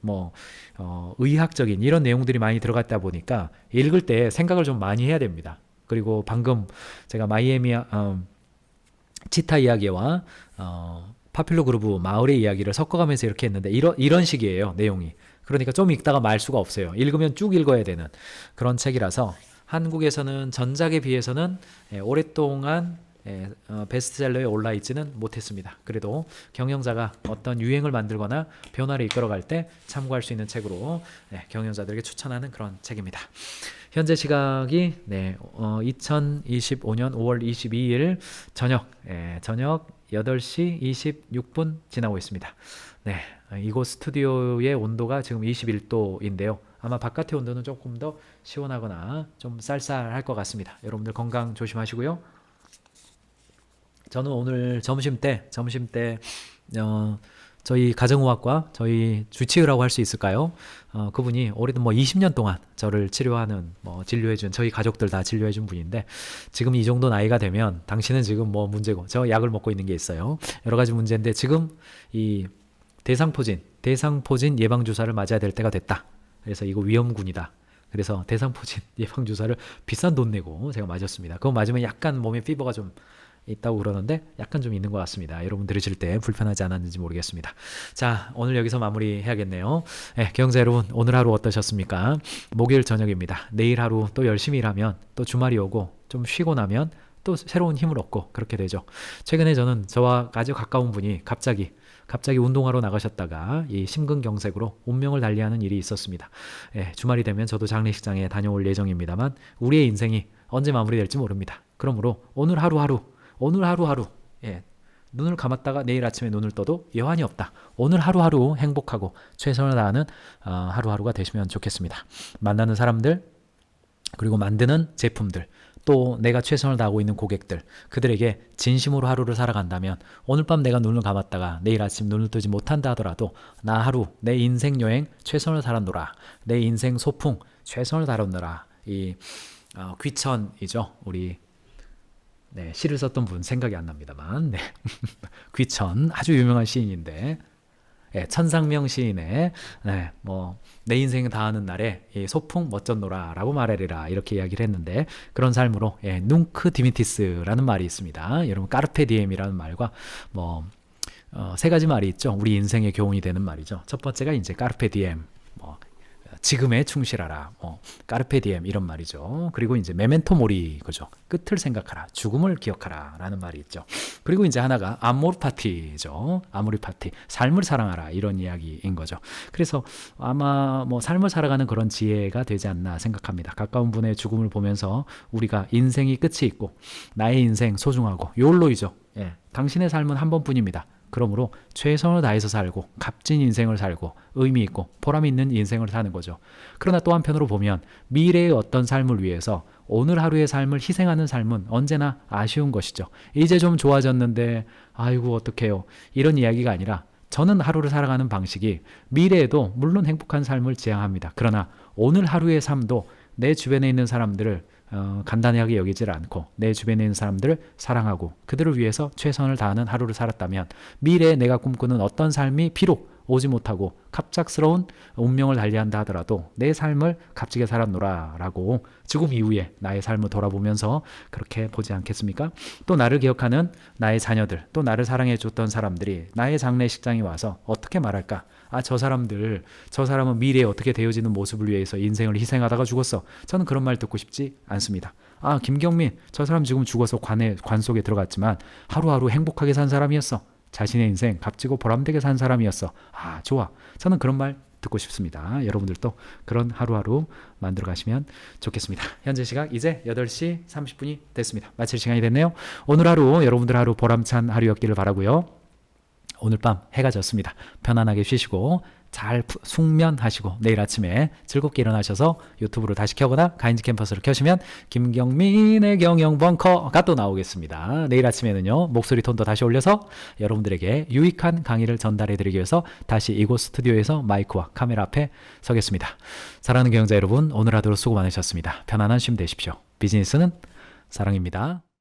의학적인 이런 내용들이 많이 들어갔다 보니까 읽을 때 생각을 좀 많이 해야 됩니다. 그리고 방금 제가 마이애미 치타 이야기와 파퓰러 그루브 마을의 이야기를 섞어가면서 이렇게 했는데, 이런 식이에요, 내용이. 그러니까 좀 읽다가 말 수가 없어요. 읽으면 쭉 읽어야 되는 그런 책이라서 한국에서는 전작에 비해서는 오랫동안 베스트셀러에 올라있지는 못했습니다. 그래도 경영자가 어떤 유행을 만들거나 변화를 이끌어갈 때 참고할 수 있는 책으로 경영자들에게 추천하는 그런 책입니다. 현재 시각이 2025년 5월 22일 저녁 8시 26분 지나고 있습니다. 이곳 스튜디오의 온도가 지금 21도인데요. 아마 바깥의 온도는 조금 더 시원하거나 좀 쌀쌀할 것 같습니다. 여러분들 건강 조심하시고요. 저는 오늘 점심 때 저희 가정의학과 저희 주치의라고 할 수 있을까요? 그분이 올해도 20년 동안 저를 치료하는 진료해준, 저희 가족들 다 진료해준 분인데, 지금 이 정도 나이가 되면 당신은 지금 문제고, 저 약을 먹고 있는 게 있어요. 여러 가지 문제인데 지금 이 대상포진 예방주사를 맞아야 될 때가 됐다. 그래서 이거 위험군이다. 그래서 대상포진 예방주사를 비싼 돈 내고 제가 맞았습니다. 그거 맞으면 약간 몸에 피버가 좀 있다고 그러는데 약간 좀 있는 것 같습니다. 여러분 들으실 때 불편하지 않았는지 모르겠습니다. 자, 오늘 여기서 마무리해야겠네요. 경영자 여러분, 오늘 하루 어떠셨습니까? 목요일 저녁입니다. 내일 하루 또 열심히 일하면 또 주말이 오고 좀 쉬고 나면 또 새로운 힘을 얻고 그렇게 되죠. 최근에 저는 저와 아주 가까운 분이 갑자기 운동하러 나가셨다가 이 심근경색으로 운명을 달리하는 일이 있었습니다. 주말이 되면 저도 장례식장에 다녀올 예정입니다만, 우리의 인생이 언제 마무리될지 모릅니다. 그러므로 오늘 하루하루 눈을 감았다가 내일 아침에 눈을 떠도 여한이 없다. 오늘 하루하루 행복하고 최선을 다하는 하루하루가 되시면 좋겠습니다. 만나는 사람들, 그리고 만드는 제품들, 또 내가 최선을 다하고 있는 고객들, 그들에게 진심으로 하루를 살아간다면, 오늘 밤 내가 눈을 감았다가 내일 아침 눈을 뜨지 못한다 하더라도 나 하루 내 인생 여행 최선을 다하노라, 내 인생 소풍 최선을 다하노라. 이 귀천이죠. 우리 시를 썼던 분 생각이 안 납니다만, 귀천 아주 유명한 시인인데, 천상명 시인의 내 인생을 다하는 날에 소풍 멋졌노라 라고 말하리라, 이렇게 이야기를 했는데, 그런 삶으로 눅크 디미티스라는 말이 있습니다. 여러분, 까르페 디엠이라는 말과 세 가지 말이 있죠. 우리 인생의 교훈이 되는 말이죠. 첫 번째가 이제 까르페 디엠, 지금에 충실하라, 까르페 디엠 이런 말이죠. 그리고 이제 메멘토 모리, 그죠? 끝을 생각하라, 죽음을 기억하라 라는 말이 있죠. 그리고 이제 하나가 아모르 파티죠. 아모르 파티, 삶을 사랑하라, 이런 이야기인 거죠. 그래서 아마 삶을 살아가는 그런 지혜가 되지 않나 생각합니다. 가까운 분의 죽음을 보면서 우리가 인생이 끝이 있고 나의 인생 소중하고, 욜로이죠. 당신의 삶은 한 번뿐입니다. 그러므로 최선을 다해서 살고 값진 인생을 살고 의미 있고 보람 있는 인생을 사는 거죠. 그러나 또 한편으로 보면 미래의 어떤 삶을 위해서 오늘 하루의 삶을 희생하는 삶은 언제나 아쉬운 것이죠. 이제 좀 좋아졌는데 아이고 어떡해요. 이런 이야기가 아니라 저는 하루를 살아가는 방식이 미래에도 물론 행복한 삶을 지향합니다. 그러나 오늘 하루의 삶도 내 주변에 있는 사람들을 간단하게 여기질 않고 내 주변에 있는 사람들을 사랑하고 그들을 위해서 최선을 다하는 하루를 살았다면 미래에 내가 꿈꾸는 어떤 삶이 비록 오지 못하고 갑작스러운 운명을 달리한다 하더라도 내 삶을 값지게 살았노라 라고 죽음 이후에 나의 삶을 돌아보면서 그렇게 보지 않겠습니까? 또 나를 기억하는 나의 자녀들, 또 나를 사랑해 줬던 사람들이 나의 장례식장에 와서 어떻게 말할까? 아, 저 사람은 미래에 어떻게 되어지는 모습을 위해서 인생을 희생하다가 죽었어. 저는 그런 말 듣고 싶지 않습니다. 아, 김경민, 저 사람 지금 죽어서 관 속에 들어갔지만 하루하루 행복하게 산 사람이었어. 자신의 인생 값지고 보람되게 산 사람이었어. 아, 좋아. 저는 그런 말 듣고 싶습니다. 여러분들도 그런 하루하루 만들어 가시면 좋겠습니다. 현재 시각 이제 8시 30분이 됐습니다. 마칠 시간이 됐네요. 오늘 하루 여러분들 하루 보람찬 하루였기를 바라고요. 오늘 밤 해가 졌습니다. 편안하게 쉬시고 잘 숙면하시고 내일 아침에 즐겁게 일어나셔서 유튜브를 다시 켜거나 가인즈 캠퍼스를 켜시면 김경민의 경영 벙커가 또 나오겠습니다. 내일 아침에는요 목소리 톤도 다시 올려서 여러분들에게 유익한 강의를 전달해 드리기 위해서 다시 이곳 스튜디오에서 마이크와 카메라 앞에 서겠습니다. 사랑하는 경영자 여러분, 오늘 하루 수고 많으셨습니다. 편안한 쉼 되십시오. 비즈니스는 사랑입니다.